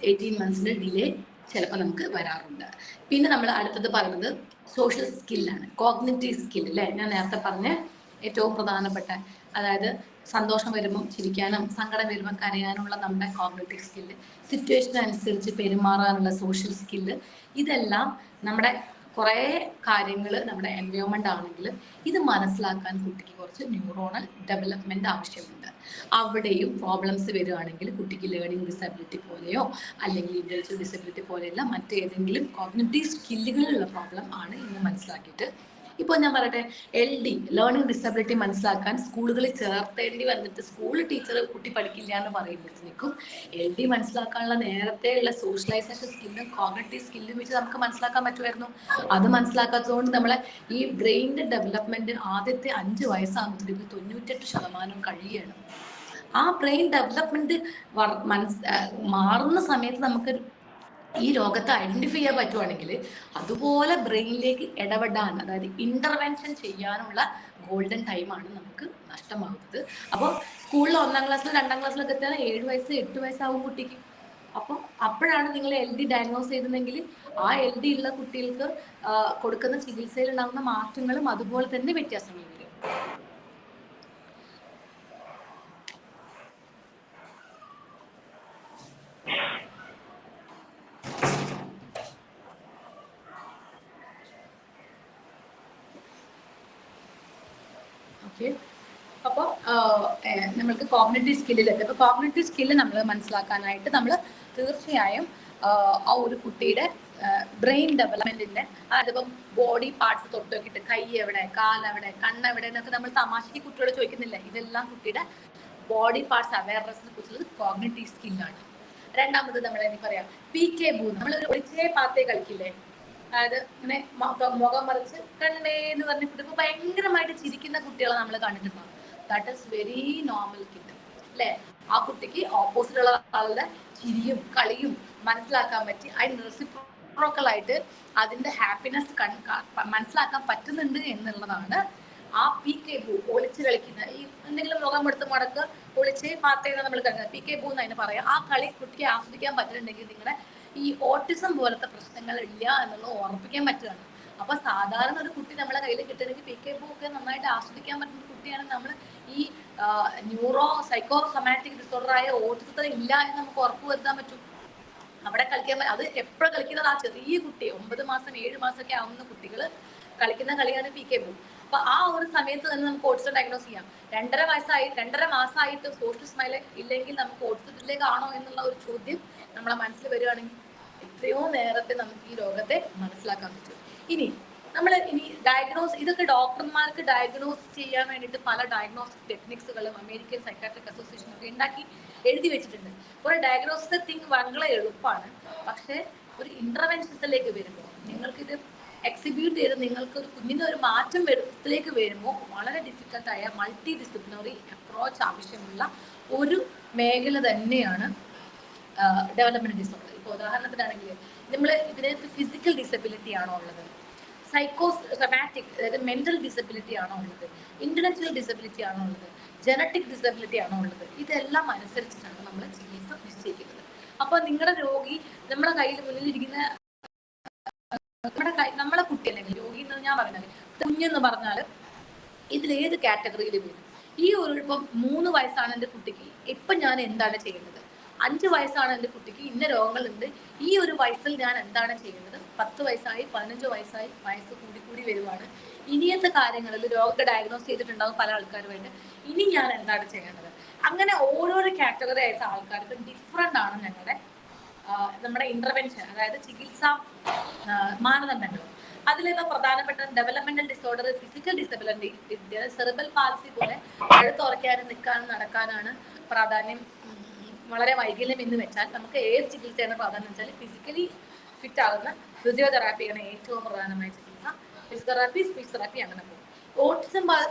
Speaker 2: 18 months ഡിലേ ചിലപ്പോൾ നമുക്ക് വരാറുണ്ട്. പിന്നെ നമ്മൾ അടുത്തത് പറയുന്നത് സോഷ്യൽ സ്കില്ലാണ്, കോഗ്നിറ്റീവ് സ്കിൽ അല്ലേ. ഞാൻ നേരത്തെ പറഞ്ഞ ഏറ്റവും പ്രധാനപ്പെട്ട, അതായത് സന്തോഷം വരുമ്പം ചിരിക്കാനും സങ്കടം വരുമ്പം കരയാനുള്ള നമ്മുടെ കോഗ്നിറ്റീവ് സ്കില്ല്, സിറ്റുവേഷൻ അനുസരിച്ച് പെരുമാറാനുള്ള സോഷ്യൽ സ്കില്ല്, ഇതെല്ലാം നമ്മുടെ കുറേ കാര്യങ്ങൾ നമ്മുടെ എൻവയോൺമെന്റ് ആണെങ്കിലും ഇത് മനസ്സിലാക്കാൻ കുട്ടിക്ക് കുറച്ച് ന്യൂറോണൽ ഡെവലപ്മെന്റ് ആവശ്യമുണ്ട്. അവിടെയും പ്രോബ്ലംസ് വരികയാണെങ്കിൽ കുട്ടിക്ക് ലേണിംഗ് ഡിസബിലിറ്റി പോലെയോ അല്ലെങ്കിൽ ഇന്റലക്ച്വൽ ഡിസബിലിറ്റി പോലെയല്ല മറ്റേതെങ്കിലും കോഗ്നിറ്റീവ് സ്കില്ലുകളിലുള്ള പ്രോബ്ലം ആണ് എന്ന് മനസ്സിലാക്കിയിട്ട്, ഇപ്പോൾ ഞാൻ പറയട്ടെ, LD ലേണിംഗ് ഡിസബിലിറ്റി മനസ്സിലാക്കാൻ സ്കൂളുകളിൽ ചേർത്തേണ്ടി വന്നിട്ട് സ്കൂൾ ടീച്ചർ കുട്ടി പഠിക്കില്ല എന്ന് പറയുമ്പോഴത്തേക്കും LD മനസ്സിലാക്കാനുള്ള നേരത്തെയുള്ള സോഷ്യലൈസേഷൻ സ്കില്ലും കോഗ്നിറ്റീവ് സ്കില്ലും വെച്ച് നമുക്ക് മനസ്സിലാക്കാൻ പറ്റുമായിരുന്നു. അത് മനസ്സിലാക്കാത്തതുകൊണ്ട് നമ്മളെ ഈ ബ്രെയിനിന്റെ ഡെവലപ്മെന്റ് ആദ്യത്തെ 5 വയസ്സാകുമ്പോഴത്തേക്ക് 98% കഴിയുകയാണ്. ആ ബ്രെയിൻ ഡെവലപ്മെന്റ് മാറുന്ന സമയത്ത് നമുക്ക് ഈ രോഗത്തെ ഐഡന്റിഫൈ ചെയ്യാൻ പറ്റുവാണെങ്കിൽ അതുപോലെ ബ്രെയിനിലേക്ക് ഇടപെടാൻ, അതായത് ഇന്റർവെൻഷൻ ചെയ്യാനുള്ള ഗോൾഡൻ ടൈമാണ് നമുക്ക് നഷ്ടമാകുന്നത്. അപ്പോൾ സ്കൂളിൽ 1ാം ക്ലാസ്സിലും 2ാം ക്ലാസ്സിലൊക്കെ എത്തിയാൽ 7 വയസ്സ് 8 വയസ്സാവും കുട്ടിക്ക്. അപ്പം അപ്പോഴാണ് നിങ്ങൾ LD ഡയഗ്നോസ് ചെയ്തിരുന്നെങ്കിൽ ആ LD ഉള്ള കുട്ടികൾക്ക് കൊടുക്കുന്ന ചികിത്സയിൽ ഉണ്ടാകുന്ന മാറ്റങ്ങളും അതുപോലെ തന്നെ വ്യത്യാസങ്ങൾ വരും. അപ്പോൾ നമ്മൾക്ക് കോഗ്നിറ്റീവ് സ്കില്ലിലെത്തി. അപ്പോൾ കോഗ്നിറ്റീവ് സ്കില്ല് നമ്മൾ മനസ്സിലാക്കാനായിട്ട് നമ്മൾ തീർച്ചയായും ആ ഒരു കുട്ടിയുടെ ബ്രെയിൻ ഡെവലപ്മെന്റിന്റെ, അതിപ്പം ബോഡി പാർട്സ് തൊട്ട് നോക്കിയിട്ട് കൈ എവിടെ, കാലെവിടെ, കണ്ണെവിടെ എന്നൊക്കെ നമ്മൾ തമാശയ്ക്ക് കുട്ടിയോട് ചോദിക്കുന്നില്ല. ഇതെല്ലാം കുട്ടിയുടെ ബോഡി പാർട്സ് അവയർനെസ്സിനെ കുറിച്ചുള്ളത് കോഗ്നിറ്റീവ് സ്കില്ലാണ്. രണ്ടാമത് നമ്മൾ എന്താ പറയാ, PKBoo, നമ്മൾ ഒരു ഒളിച്ചേ പാത്തേ കളിക്കില്ലേ, അതായത് ഇങ്ങനെ മുഖം മറിച്ച് കണ്ണേ എന്ന് പറഞ്ഞ കുട്ടി ഭയങ്കരമായിട്ട് ചിരിക്കുന്ന കുട്ടികളെ നമ്മൾ കണ്ടിട്ടുണ്ടാവും. That is very normal kid അല്ലെ. ആ കുട്ടിക്ക് ഓപ്പോസിറ്റ് ഉള്ള ആളുടെ ചിരിയും കളിയും മനസ്സിലാക്കാൻ പറ്റി, അതിന് റെസിപ്രോക്കൽ ആയിട്ട് അതിന്റെ ഹാപ്പിനെസ് മനസ്സിലാക്കാൻ പറ്റുന്നുണ്ട് എന്നുള്ളതാണ് ആ PKBoo, ഒളിച്ച് കളിക്കുന്ന. ഈ എന്തെങ്കിലും മുഖം എടുത്ത് മടക്ക് ഒളിച്ച് പാത്തേന്ന് നമ്മൾ കളിക്കുന്നത് PKBoo എന്ന് അതിന് പറയാം. ആ കളി കുട്ടിക്ക് ആസ്വദിക്കാൻ പറ്റുന്നുണ്ടെങ്കിൽ നിങ്ങളുടെ ഈ ഓട്ടിസം പോലത്തെ പ്രശ്നങ്ങൾ ഇല്ല എന്നുള്ളത് ഉറപ്പിക്കാൻ പറ്റുകയാണ്. അപ്പൊ സാധാരണ ഒരു കുട്ടി നമ്മളെ കയ്യിൽ കിട്ടണമെങ്കിൽ PKBoo ഒക്കെ നന്നായിട്ട് ആസ്വദിക്കാൻ പറ്റുന്ന കുട്ടിയാണ്. നമ്മൾ ഈ സൈക്കോസൊമാറ്റിക് ഡിസോർഡർ ആയ ഓട്ടിസത്തിൽ ഇല്ല എന്ന് നമുക്ക് ഉറപ്പുവരുത്താൻ പറ്റും. അവിടെ കളിക്കാൻ അത് എപ്പോഴും കളിക്കുന്നത് ആ ചെറിയ കുട്ടി 9 മാസം 7 മാസമൊക്കെ ആവുന്ന കുട്ടികൾ കളിക്കുന്ന കളിയാണ് PKBoo. അപ്പൊ ആ ഒരു സമയത്ത് തന്നെ നമുക്ക് ഓട്ടിസം ഡയഗ്നോസ് ചെയ്യാം. 2.5 മാസമായിട്ട് സോഷ്യൽ സ്മൈൽ ഇല്ലെങ്കിൽ നമുക്ക് ഓട്ടിസത്തിലേക്ക് ആണോ എന്നുള്ള ഒരു ചോദ്യം നമ്മളെ മനസ്സിൽ വരികയാണെങ്കിൽ എത്രയോ നേരത്തെ നമുക്ക് ഈ രോഗത്തെ മനസ്സിലാക്കാൻ പറ്റും. ഇനി ഡയഗ്നോസ്, ഇതൊക്കെ ഡോക്ടർമാർക്ക് ഡയഗ്നോസ് ചെയ്യാൻ വേണ്ടിയിട്ട് പല ഡയഗ്നോസ്റ്റിക് ടെക്നിക്സുകളും അമേരിക്കൻ സൈക്കാട്രിക് അസോസിയേഷൻ ഒക്കെ ഉണ്ടാക്കി എഴുതി വെച്ചിട്ടുണ്ട്. ഒരു ഡയഗ്നോസ്റ്റിക് തിങ് വളരെ എളുപ്പമാണ്. പക്ഷെ ഒരു ഇന്റർവെൻഷനിലേക്ക് വരുമ്പോൾ നിങ്ങൾക്കിത് എക്സിക്യൂട്ട് ചെയ്ത് നിങ്ങൾക്ക് ഒരു കുഞ്ഞിന്റെ ഒരു മാറ്റം വരുത്തിലേക്ക് വരുമ്പോൾ വളരെ ഡിഫിക്കൽട്ടായ മൾട്ടി ഡിസിപ്ലിനറി അപ്രോച്ച് ആവശ്യമുള്ള ഒരു മേഖല തന്നെയാണ് ഡെവലപ്മെന്റ് ഡിസോർഡർ. ഇപ്പോൾ ഉദാഹരണത്തിനാണെങ്കിൽ നമ്മൾ ഇതിനകത്ത് ഫിസിക്കൽ ഡിസബിലിറ്റി ആണോ ഉള്ളത്, സൈക്കോസൊമാറ്റിക് അതായത് മെന്റൽ ഡിസബിലിറ്റി ആണോ ഉള്ളത്, ഇന്റലക്ച്വൽ ഡിസബിലിറ്റി ആണോ ഉള്ളത്, ജനറ്റിക് ഡിസബിലിറ്റി ആണോ ഉള്ളത്, ഇതെല്ലാം അനുസരിച്ചിട്ടാണ് നമ്മൾ ചികിത്സ നിശ്ചയിക്കുന്നത്. അപ്പൊ നിങ്ങളുടെ രോഗി നമ്മളെ കയ്യിൽ മുന്നിലിരിക്കുന്ന നമ്മളെ കുട്ടി അല്ലെങ്കിൽ രോഗി എന്ന് ഞാൻ പറഞ്ഞാൽ കുഞ്ഞെന്ന് പറഞ്ഞാൽ ഇതിലേത് കാറ്റഗറിയിൽ വരും? ഈ ഒരു ഇപ്പം 3 വയസ്സാണ് എൻ്റെ കുട്ടിക്ക്, ഇപ്പം ഞാൻ എന്താണ് ചെയ്യേണ്ടത്? 5 വയസ്സാണ് എൻ്റെ കുട്ടിക്ക്, ഇന്ന രോഗങ്ങളുണ്ട്, ഈ ഒരു വയസ്സിൽ ഞാൻ എന്താണ് ചെയ്യേണ്ടത്? 10 വയസ്സായി 15 വയസ്സായി, വയസ്സ് കൂടി വരുവാണ്. ഇനിയത്തെ കാര്യങ്ങളിൽ രോഗത്തെ ഡയഗ്നോസ് ചെയ്തിട്ടുണ്ടാകും പല ആൾക്കാരുമായിട്ട്. ഇനി ഞാൻ എന്താണ് ചെയ്യേണ്ടത്? അങ്ങനെ ഓരോരോ കാറ്റഗറി ആയിട്ട് ആൾക്കാർക്ക് ഡിഫറെൻ്റ് ആണ് നമ്മുടെ ഇന്റർവെൻഷൻ, അതായത് ചികിത്സാ മാനദണ്ഡങ്ങൾ. അതിലുള്ള പ്രധാനപ്പെട്ട developmental disorder, physical disability, cerebral പാൽസി പോലെ അടുത്തുറയ്ക്കാനും നിൽക്കാനും നടക്കാനാണ് പ്രാധാന്യം വളരെ വൈകല്യം എന്ന് വെച്ചാൽ നമുക്ക് ഏത് ചികിത്സയാണ് പ്രാധാന്യം വെച്ചാൽ ഫിസിക്കലി ഫിറ്റ് ആകുന്ന ഫിസിയോതെറാപ്പിയാണ് ഏറ്റവും പ്രധാനമായ ചികിത്സ. ഫിസിയോതെറാപ്പി, സ്പീച്ച് തെറാപ്പി അങ്ങനെ പോകും.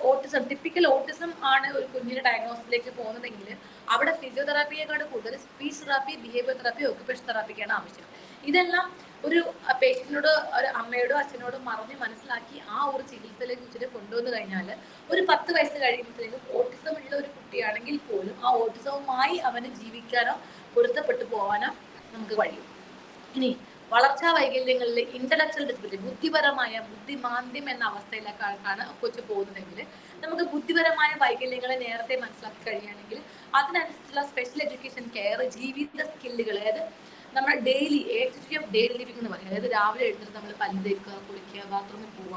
Speaker 2: ഓട്ടിസം ടിപ്പിക്കൽ ഓട്ടിസം ആണ് ഒരു കുഞ്ഞിന്റെ ഡയഗ്നോസിലേക്ക് പോകുന്നതെങ്കിൽ അവിടെ ഫിസിയോതെറാപ്പിയെക്കാട് കൂടുതൽ speech therapy, behaviour therapy, occupation തെറാപ്പിക്കാണ് ആവശ്യം. ഇതെല്ലാം ഒരു പേഷ്യന്റിനോട്, ഒരു അമ്മയോടോ അച്ഛനോടോ മനസ്സിലാക്കി ആ ഒരു ചികിത്സയിലേക്ക് വെച്ചിട്ട് കൊണ്ടുവന്നു കഴിഞ്ഞാൽ ഒരു 10 വയസ്സ് കഴിയുമ്പോഴത്തേക്കും ഓട്ടിസം ഉള്ള ഒരു കുട്ടിയാണെങ്കിൽ പോലും ആ ഓട്ടിസവുമായി അവന് ജീവിക്കാനോ പൊരുത്തപ്പെട്ടു പോകാനോ നമുക്ക് കഴിയും. ഇനി വളർച്ചാ വൈകല്യങ്ങളിലെ ഇന്റലക്ച്വൽ ഡിസബിലിറ്റി, ബുദ്ധിമാന്ദ്യം എന്ന അവസ്ഥയിലേക്കാണ് കൊച്ചു പോകുന്നതെങ്കിൽ നമുക്ക് ബുദ്ധിപരമായ വൈകല്യങ്ങളെ നേരത്തെ മനസ്സിലാക്കി കഴിയുകയാണെങ്കിൽ അതിനനുസരിച്ചുള്ള സ്പെഷ്യൽ എഡ്യൂക്കേഷൻ കെയർ, ജീവിത സ്കില്ലുകൾ, അതായത് നമ്മുടെ daily activity of daily living എന്ന് പറയും. അതായത് രാവിലെ എഴുന്നേറ്റ് നമ്മൾ പല്ല് തേക്കുക, കുളിക്കുക, ബാത്റൂമിൽ പോവുക,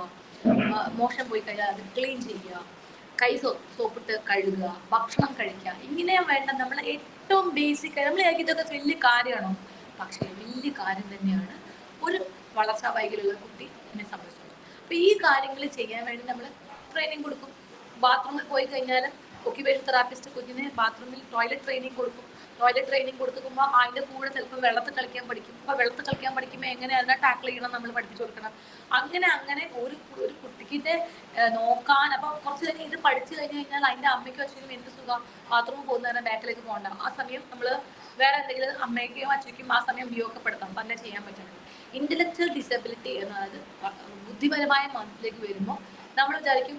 Speaker 2: മോശം പോയി കഴിഞ്ഞാൽ അത് ക്ലീൻ ചെയ്യുക, കൈ സോപ്പിട്ട് കഴുകുക, ഭക്ഷണം കഴിക്കുക, ഇങ്ങനെ വേണ്ട നമ്മൾ ഏറ്റവും ബേസിക് ആയി നമ്മൾ ഇതൊക്കെ വലിയ കാര്യമാണോ? പക്ഷേ വലിയ കാര്യം തന്നെയാണ് ഒരു വളർച്ചാ വൈകല്യമുള്ള കുട്ടിയെ സംബന്ധിച്ചുള്ളത്. അപ്പൊ ഈ കാര്യങ്ങൾ ചെയ്യാൻ വേണ്ടി നമ്മൾ ട്രെയിനിങ് കൊടുക്കും. ബാത്റൂമിൽ പോയി കഴിഞ്ഞാൽ ഒക്യുപേഷൻ തെറാപ്പിസ്റ്റ് കുഞ്ഞിന് ബാത്റൂമിൽ ടോയ്ലറ്റ് ട്രെയിനിങ് കൊടുക്കും. ടോയ്ലറ്റ് ട്രെയിനിങ് കൊടുക്കുമ്പോൾ അതിന്റെ കൂടെ ചിലപ്പോൾ വെള്ളത്തിൽ കളിക്കാൻ പഠിക്കും. അപ്പൊ വെള്ളത്തിൽ കളിക്കാൻ പഠിക്കുമ്പോൾ എങ്ങനെ അതിനെ ടാക്കിൾ ചെയ്യണം നമ്മൾ പഠിപ്പിച്ചു കൊടുക്കണം. അങ്ങനെ ഒരു കുട്ടിക്കിന്റെ നോക്കാൻ. അപ്പൊ കുറച്ച് കഴിഞ്ഞ് ഇത് പഠിച്ചു കഴിഞ്ഞാൽ അതിന്റെ അമ്മയ്ക്കും അച്ഛനും എന്ത് സുഖം, ബാത്റൂമിൽ പോകുന്നതിന് ബാക്കിലേക്ക് പോകണ്ട. ആ സമയം നമ്മൾ വേറെ എന്തെങ്കിലും അമ്മയ്ക്കോ അച്ഛയ്ക്കും ആ സമയം ഉപയോഗപ്പെടുത്താം, തന്നെ ചെയ്യാൻ പറ്റുന്നത്. ഇന്റലക്ച്വൽ ഡിസബിലിറ്റി എന്നത് ബുദ്ധിപരമായ മനസ്സിലേക്ക് വരുമ്പോൾ നമ്മൾ വിചാരിക്കും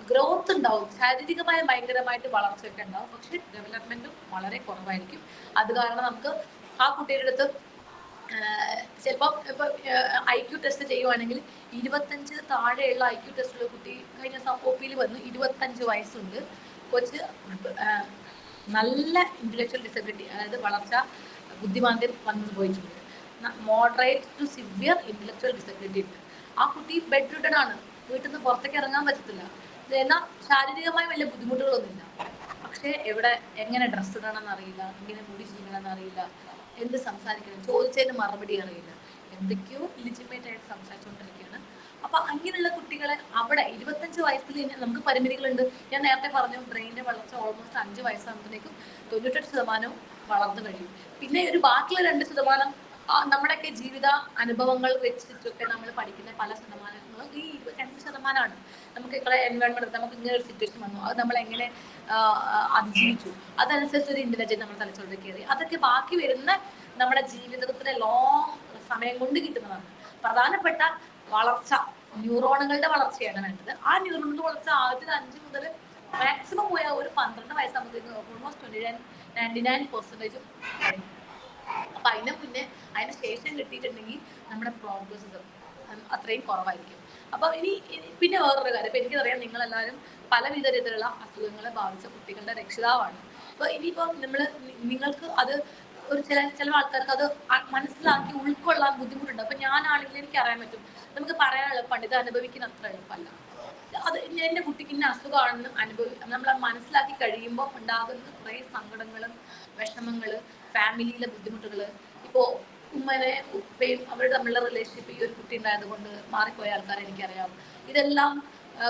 Speaker 2: ഗ്രോത്ത് ഉണ്ടാവും, ശാരീരികമായ ഭയങ്കരമായിട്ട് വളർച്ചയൊക്കെ ഉണ്ടാവും, പക്ഷെ ഡെവലപ്മെന്റും വളരെ കുറവായിരിക്കും. അത് കാരണം നമുക്ക് ആ കുട്ടിയുടെ അടുത്ത് ചിലപ്പോൾ ഇപ്പൊ IQ ടെസ്റ്റ് ചെയ്യുവാണെങ്കിൽ 25 താഴെയുള്ള IQ ടെസ്റ്റുള്ള കുട്ടി കഴിഞ്ഞ OP-യിൽ വന്നു, 25 വയസ്സുണ്ട്, കൊച്ച് നല്ല ഇന്റലക്ച്വൽ ഡിസബിലിറ്റി, അതായത് വളർച്ച ബുദ്ധിമാന്ദ്യം വന്നു പോയിട്ടുണ്ട്. Moderate to severe intellectual disability ഉണ്ട്. ആ കുട്ടി ബെഡ് റിഡൺ ആണ്, വീട്ടിൽ നിന്ന് പുറത്തേക്ക് ഇറങ്ങാൻ പറ്റത്തില്ല. എന്നാൽ ശാരീരികമായി വലിയ ബുദ്ധിമുട്ടുകളൊന്നുമില്ല. പക്ഷേ എവിടെ എങ്ങനെ ഡ്രസ്സ് ഇടണമെന്ന് അറിയില്ല, എങ്ങനെ മുടി ചെയ്യണമെന്ന് അറിയില്ല, എന്ത് സംസാരിക്കണം, ചോദിച്ചതിന് മറുപടി അറിയില്ല, എന്തൊക്കെയോ ഇലിജിമേറ്റ് ആയിട്ട് സംസാരിച്ചുകൊണ്ടിരിക്കുകയാണ്. അപ്പൊ അങ്ങനെയുള്ള കുട്ടികളെ അവിടെ 25 വയസ്സിൽ നമുക്ക് പരിമിതികളുണ്ട്. ഞാൻ നേരത്തെ പറഞ്ഞു ബ്രെയിനിന്റെ വളർച്ച ഓൾമോസ്റ്റ് 5 വയസ്സാകുമ്പോഴേക്കും 98% വളർന്നു കഴിയും. പിന്നെ ഒരു ബാക്കിയുള്ള 2% നമ്മുടെയൊക്കെ ജീവിത അനുഭവങ്ങൾ വെച്ചിട്ടൊക്കെ നമ്മൾ പഠിക്കുന്ന പല ശതമാനങ്ങളും ഈ 2%. നമുക്ക് ഇവിടെ എൻവയോൺമെന്റ്, നമുക്ക് ഇങ്ങനെ ഒരു സിറ്റുവേഷൻ വന്നു, അത് നമ്മൾ എങ്ങനെ അതിജീവിച്ചു, അതനുസരിച്ച് ഒരു ഇന്റലിജൻസ് നമ്മൾ തലച്ചോറിൽ കയറി, അതൊക്കെ ബാക്കി വരുന്ന നമ്മുടെ ജീവിതത്തിലെ ലോങ് സമയം കൊണ്ട് കിട്ടുന്നതാണ്. പ്രധാനപ്പെട്ട വളർച്ച ന്യൂറോണുകളുടെ വളർച്ചയാണ് വേണ്ടത്. ആ ന്യൂറോണുകളുടെ വളർച്ച ആദ്യത്തെ 5 മുതൽ മാക്സിമം പോയ ഒരു 12 വയസ്സാകുമ്പോഴത്തേക്കും ഓൾമോസ്റ്റ് 99% കഴിഞ്ഞു. അപ്പൊ അതിന് മുന്നേ അതിന് ശേഷം കിട്ടിയിട്ടുണ്ടെങ്കിൽ നമ്മുടെ പ്രോഗ്രസ് അത്രയും കുറവായിരിക്കും. അപ്പൊ ഇനി പിന്നെ വേറൊരു കാര്യം, ഇപ്പൊ എനിക്കറിയാം നിങ്ങളെല്ലാവരും പലവിധ രീതിയിലുള്ള അസുഖങ്ങളെ ബാധിച്ച കുട്ടികളുടെ രക്ഷിതാവാണ്. അപ്പൊ ഇനിയിപ്പോ നിങ്ങൾക്ക് അത് ഒരു ചില ആൾക്കാർക്ക് അത് മനസ്സിലാക്കി ഉൾക്കൊള്ളാൻ ബുദ്ധിമുട്ടുണ്ട്. അപ്പൊ ഞാനാണെങ്കിൽ എനിക്ക് അറിയാൻ പറ്റും, നമുക്ക് പറയാൻ എളുപ്പമുണ്ട്, ഇത് അനുഭവിക്കുന്ന അത്ര എളുപ്പമല്ല. അത് എന്റെ കുട്ടിക്ക് ഇന്ന അസുഖമാണെന്ന് നമ്മൾ മനസ്സിലാക്കി കഴിയുമ്പോൾ ഉണ്ടാകുന്ന കുറെ സങ്കടങ്ങളും വിഷമങ്ങള്, ഫാമിലിയിലെ ബുദ്ധിമുട്ടുകള്, ഇപ്പോ ഉമ്മനെ ഉപ്പയും അവരുടെ തമ്മിലുള്ള റിലേഷൻഷിപ്പ് ഈ ഒരു കുട്ടി ഉണ്ടായത് കൊണ്ട് മാറിപ്പോയ ആൾക്കാരെ എനിക്കറിയാം. ഇതെല്ലാം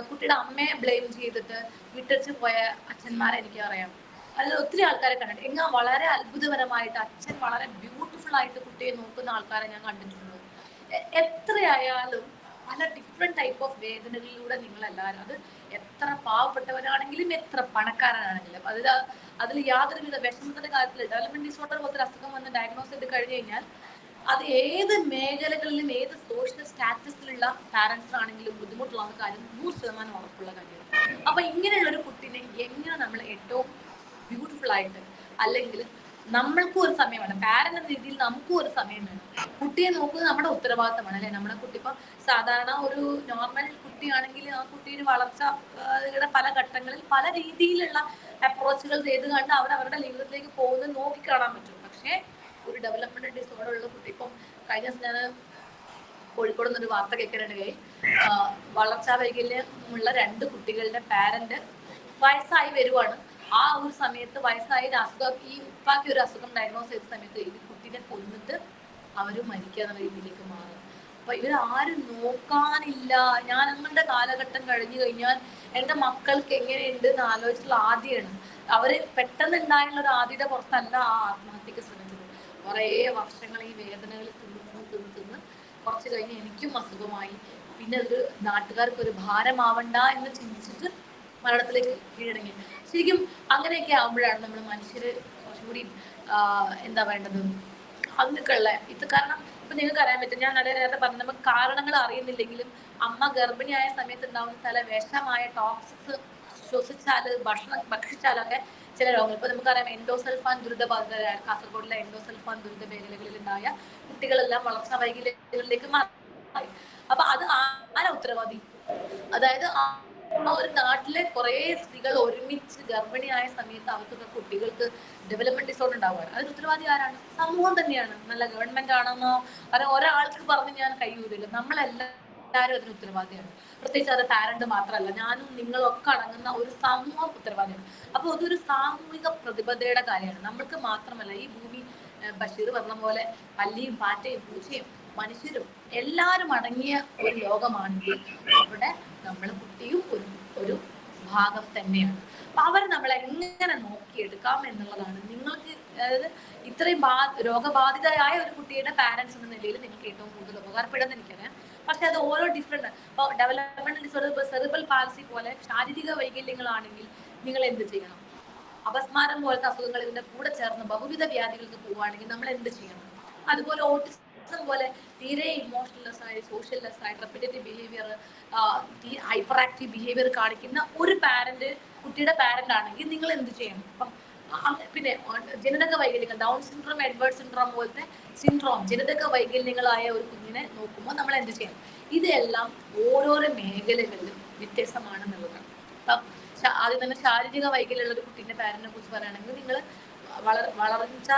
Speaker 2: കുട്ടിയുടെ അമ്മയെ ബ്ലെയിം ചെയ്തിട്ട് വിട്ടടിച്ച് പോയ അച്ഛന്മാരെ എനിക്കറിയാം. അതിൽ ഒത്തിരി ആൾക്കാരെ കണ്ടിട്ട് എങ്ങനെ വളരെ അത്ഭുതപരമായിട്ട് അച്ഛൻ വളരെ ബ്യൂട്ടിഫുൾ ആയിട്ട് കുട്ടിയെ നോക്കുന്ന ആൾക്കാരെ ഞാൻ കണ്ടിട്ടുണ്ട്. എത്രയായാലും പല ഡിഫറെന്റ് ടൈപ്പ് ഓഫ് വേദനകളിലൂടെ നിങ്ങളെല്ലാവരും, അത് എത്ര പാവപ്പെട്ടവരാണെങ്കിലും എത്ര പണക്കാരനാണെങ്കിലും, അതിൽ യാതൊരുവിധ വിഷമത്തിന്റെ കാര്യത്തിൽ ഡെവലപ്മെന്റ് ഡിസോർഡർ പോലത്തെ അസുഖം വന്ന് ഡയഗ്നോസ് ചെയ്ത് കഴിഞ്ഞു കഴിഞ്ഞാൽ അത് ഏത് മേഖലകളിലും ഏത് സോഷ്യൽ സ്റ്റാറ്റസിലുള്ള പാരന്റ്സിനാണെങ്കിലും ബുദ്ധിമുട്ടുള്ള കാര്യം 100% ഉറപ്പുള്ള കാര്യമാണ്. അപ്പൊ ഇങ്ങനെയുള്ള ഒരു കുട്ടീനെ എങ്ങനെ നമ്മൾ ഏറ്റവും ബ്യൂട്ടിഫുൾ ആയിട്ട്, അല്ലെങ്കിൽ നമ്മൾക്കും ഒരു സമയം വേണം, പാരന്റ് എന്ന രീതിയിൽ നമുക്കും ഒരു സമയം വേണം. കുട്ടിയെ നോക്കുന്നത് നമ്മുടെ ഉത്തരവാദിത്തമാണ് അല്ലെ. നമ്മുടെ കുട്ടി ഇപ്പൊ സാധാരണ ഒരു നോർമൽ കുട്ടിയാണെങ്കിൽ ആ കുട്ടിയുടെ വളർച്ചയുടെ പല ഘട്ടങ്ങളിൽ പല രീതിയിലുള്ള അപ്രോച്ചുകൾ ചെയ്ത് കണ്ട് അവരുടെ ജീവിതത്തിലേക്ക് പോകുന്നത് നോക്കിക്കാണാൻ പറ്റും. പക്ഷേ ഒരു ഡെവലപ്മെന്റ് ഡിസോർഡർ ഉള്ള കുട്ടി, ഇപ്പം കഴിഞ്ഞ ദിവസം ഞാൻ കോഴിക്കോട് നിന്നൊരു വാർത്ത കേൾക്കാനിടയായി. വളർച്ചാ വൈകല്യമുള്ള 2 കുട്ടികളുടെ പാരന്റ് വയസ്സായി വരുവാണ്. ആ ഒരു സമയത്ത് വയസ്സായ അസുഖം, ഈ ഉപ്പാക്കി ഒരു അസുഖം ഡയഗ്നോസ് ചെയ്ത സമയത്ത് ഈ കുട്ടീനെ കൊന്നിട്ട് അവര് മരിക്കുക എന്നുള്ള രീതിയിലേക്ക് മാറും. അപ്പൊ ഇവരാരും നോക്കാനില്ല. ഞങ്ങളുടെ കാലഘട്ടം കഴിഞ്ഞു കഴിഞ്ഞാൽ എന്റെ മക്കൾക്ക് എങ്ങനെയുണ്ട് എന്ന് ആലോചിച്ചുള്ള ആദ്യമാണ്. അവര് പെട്ടെന്ന് ഉണ്ടായുള്ള ഒരു ആദ്യയുടെ പുറത്തല്ല ആ ആത്മഹത്യക്ക് ശ്രമിച്ചത്. കുറേ വർഷങ്ങൾ ഈ വേദനകൾ തിന്ന് കുറച്ച് കഴിഞ്ഞ് എനിക്കും അസുഖമായി. പിന്നെ ഒരു നാട്ടുകാർക്ക് ഒരു ഭാരമാവണ്ട എന്ന് ചിന്തിച്ചിട്ട് മരണത്തിലേക്ക് കീഴടങ്ങി. ശരിക്കും അങ്ങനെയൊക്കെ ആകുമ്പോഴാണ് നമ്മൾ മനുഷ്യര് കുറച്ചുകൂടി എന്താ വേണ്ടത് അതിനൊക്കെ ഉള്ള ഇത്. കാരണം ഇപ്പൊ നിങ്ങൾക്ക് അറിയാൻ പറ്റും, ഞാൻ നേരത്തെ പറഞ്ഞു, നമുക്ക് കാരണങ്ങൾ അറിയുന്നില്ലെങ്കിലും അമ്മ ഗർഭിണിയായ സമയത്ത് ഉണ്ടാവുന്ന ചില വിഷമായ ടോക്സിക്സ് ശ്വസിച്ചാല് ഭക്ഷിച്ചാലൊക്കെ ചില രോഗങ്ങൾ, ഇപ്പൊ നമുക്കറിയാം എൻഡോസൾഫാൻ ദുരിതബാധിതരായ കാസർഗോഡിലെ എൻഡോസൾഫാൻ ദുരിത മേഖലകളിൽ ഉണ്ടായ കുട്ടികളെല്ലാം വളർച്ചാ വൈകല്യങ്ങളിലേക്ക് മാറി. അപ്പൊ അത് ആരാ ഉത്തരവാദി? അതായത് ആ ഒരു നാട്ടിലെ കുറെ സ്ത്രീകൾ ഒരുമിച്ച് ഗർഭിണിയായ സമയത്ത് അവർക്കൊക്കെ കുട്ടികൾക്ക് ഡെവലപ്മെന്റ് ഡിസോർഡർ ഉണ്ടാവുകയാണ്. അതിന് ഉത്തരവാദി ആരാണ്? സമൂഹം തന്നെയാണ്. നല്ല ഗവൺമെന്റ് ആണെന്നോ അത് ഒരാൾക്ക് പറഞ്ഞ് ഞാൻ കൈയൂരില്ല. നമ്മളെല്ലാവരും അതിന് ഉത്തരവാദിയാണ്. പ്രത്യേകിച്ച് അത് പാരന്റ് മാത്രമല്ല, ഞാനും നിങ്ങളൊക്കെ അടങ്ങുന്ന ഒരു സമൂഹം ഉത്തരവാദിയാണ്. അപ്പൊ അതൊരു സാമൂഹിക പ്രതിബദ്ധതയുടെ കാര്യമാണ്. നമ്മൾക്ക് മാത്രമല്ല, ഈ ഭൂമി ബഷീർ പറഞ്ഞ പോലെ പല്ലിയും പാറ്റയും പൂച്ചയും മനുഷ്യരും എല്ലാവരും അടങ്ങിയ ഒരു ലോകമാണെങ്കിൽ അവിടെ നമ്മളെ കുട്ടിയും ഒരു ഭാഗം തന്നെയാണ്. അപ്പൊ അവരെ നമ്മൾ എങ്ങനെ നോക്കിയെടുക്കാം എന്നുള്ളതാണ് നിങ്ങൾക്ക്, അതായത് ഇത്രയും രോഗബാധിതയായ ഒരു കുട്ടിയുടെ പാരന്റ്സ് എന്ന നിലയിൽ നിങ്ങൾക്ക് ഏറ്റവും കൂടുതൽ ഉപകാരപ്പെടുന്ന എനിക്കറിയാം. പക്ഷെ അത് ഓരോ ഡിഫറെന്റ്. ഇപ്പോൾ ഡെവലപ്മെന്റൽ ഡിസോർഡർ, സെറിബ്രൽ പാൽസി പോലെ ശാരീരിക വൈകല്യങ്ങളാണെങ്കിൽ നിങ്ങൾ എന്ത് ചെയ്യണം? അപസ്മാരം പോലത്തെ അസുഖങ്ങൾ ഇതിന്റെ കൂടെ ചേർന്ന് ബഹുവിധ വ്യാധികൾക്ക് പോവുകയാണെങ്കിൽ നമ്മൾ എന്ത് ചെയ്യണം? അതുപോലെ ഓട്ടിസം പോലെ തീരെ ഇമോഷണൽലെസ് ആയി, സോഷ്യൽ ലെസ് ആയി, repetitive behaviour, hyper active behaviour കാണിക്കുന്ന ഒരു പാരന്റ് കുട്ടിയുടെ പാരന്റ് ആണെങ്കിൽ നിങ്ങൾ എന്ത് ചെയ്യണം? അപ്പം പിന്നെ ജനിതക വൈകല്യങ്ങൾ, ഡൗൺ സിൻഡ്രോം, എഡ്വേർഡ് സിൻഡ്രോം പോലത്തെ സിൻഡ്രോം, ജനിതക വൈകല്യങ്ങളായ ഒരു കുഞ്ഞിനെ നോക്കുമ്പോൾ നമ്മൾ എന്ത് ചെയ്യണം? ഇതെല്ലാം ഓരോരോ മേഖലകളിലും വ്യത്യസ്തമാണെന്നുള്ളതാണ്. അപ്പം ആദ്യം തന്നെ ശാരീരിക വൈകല്യമുള്ള ഒരു കുട്ടീന്റെ പാരന്റിനെ കുറിച്ച് പറയുകയാണെങ്കിൽ നിങ്ങൾ വളർച്ച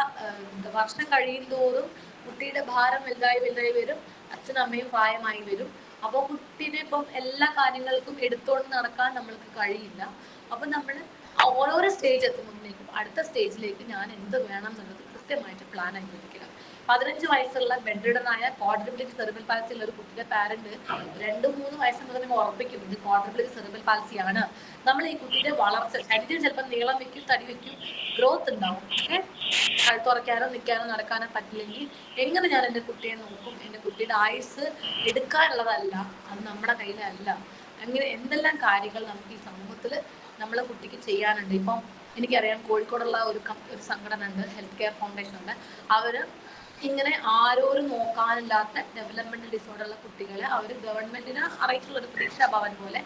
Speaker 2: വർഷം കഴിയും തോറും കുട്ടിയുടെ ഭാരം വലുതായി വരും, അച്ഛനും അമ്മയും പ്രായമായി വരും. അപ്പോൾ കുട്ടീനെ ഇപ്പം എല്ലാ കാര്യങ്ങൾക്കും എടുത്തോണ്ട് നടക്കാൻ നമ്മൾക്ക് കഴിയില്ല. അപ്പൊ നമ്മൾ ഓരോരോ സ്റ്റേജ് എത്തുമ്പോഴേക്കും അടുത്ത സ്റ്റേജിലേക്ക് ഞാൻ എന്ത് വേണം എന്നുള്ളത് കൃത്യമായിട്ട് പ്ലാൻ ആയി വെക്കുക. 15 വയസ്സുള്ള ബെഡ്രിഡനായ ക്വാഡ്രിപ്ലെജിക് സെറിബ്രൽ പാൽസി ഉള്ള ഒരു കുട്ടിയുടെ പാരന്റ് 2-3 വയസ്സ് മുതൽ ഉറപ്പിക്കും ഇത് ക്വാഡ്രിപ്ലെജിക് സെറിബ്രൽ പാൽസി ആണ്. നമ്മൾ ഈ കുട്ടിയുടെ വളർച്ച, ശരീരം ചിലപ്പോൾ നീളം വെക്കും, തടി വെക്കും, ഗ്രോത്ത് ഉണ്ടാവും. കഴുത്തുറയ്ക്കാനോ നിൽക്കാനോ നടക്കാനോ പറ്റില്ലെങ്കിൽ എങ്ങനെ ഞാൻ എൻ്റെ കുട്ടിയെ നോക്കും? എൻ്റെ കുട്ടിയുടെ ആയുസ് എടുക്കാനുള്ളതല്ല, അത് നമ്മുടെ കയ്യിലല്ല. അങ്ങനെ എന്തെല്ലാം കാര്യങ്ങൾ നമുക്ക് ഈ സമൂഹത്തിൽ നമ്മളെ കുട്ടിക്ക് ചെയ്യാനുണ്ട്. ഇപ്പം എനിക്കറിയാം കോഴിക്കോടുള്ള ഒരു സംഘടന ഉണ്ട്, ഹെൽത്ത് കെയർ ഫൗണ്ടേഷൻ ഉണ്ട്. അവര് ഇങ്ങനെ ആരോരും നോക്കാനില്ലാത്ത ഡെവലപ്മെന്റൽ ഡിസോർഡറുള്ള കുട്ടികളെ അവർ ഗവൺമെന്റിന് അറിയിച്ചുള്ള ഒരു പ്രതീക്ഷാ ഭവൻ പോലെ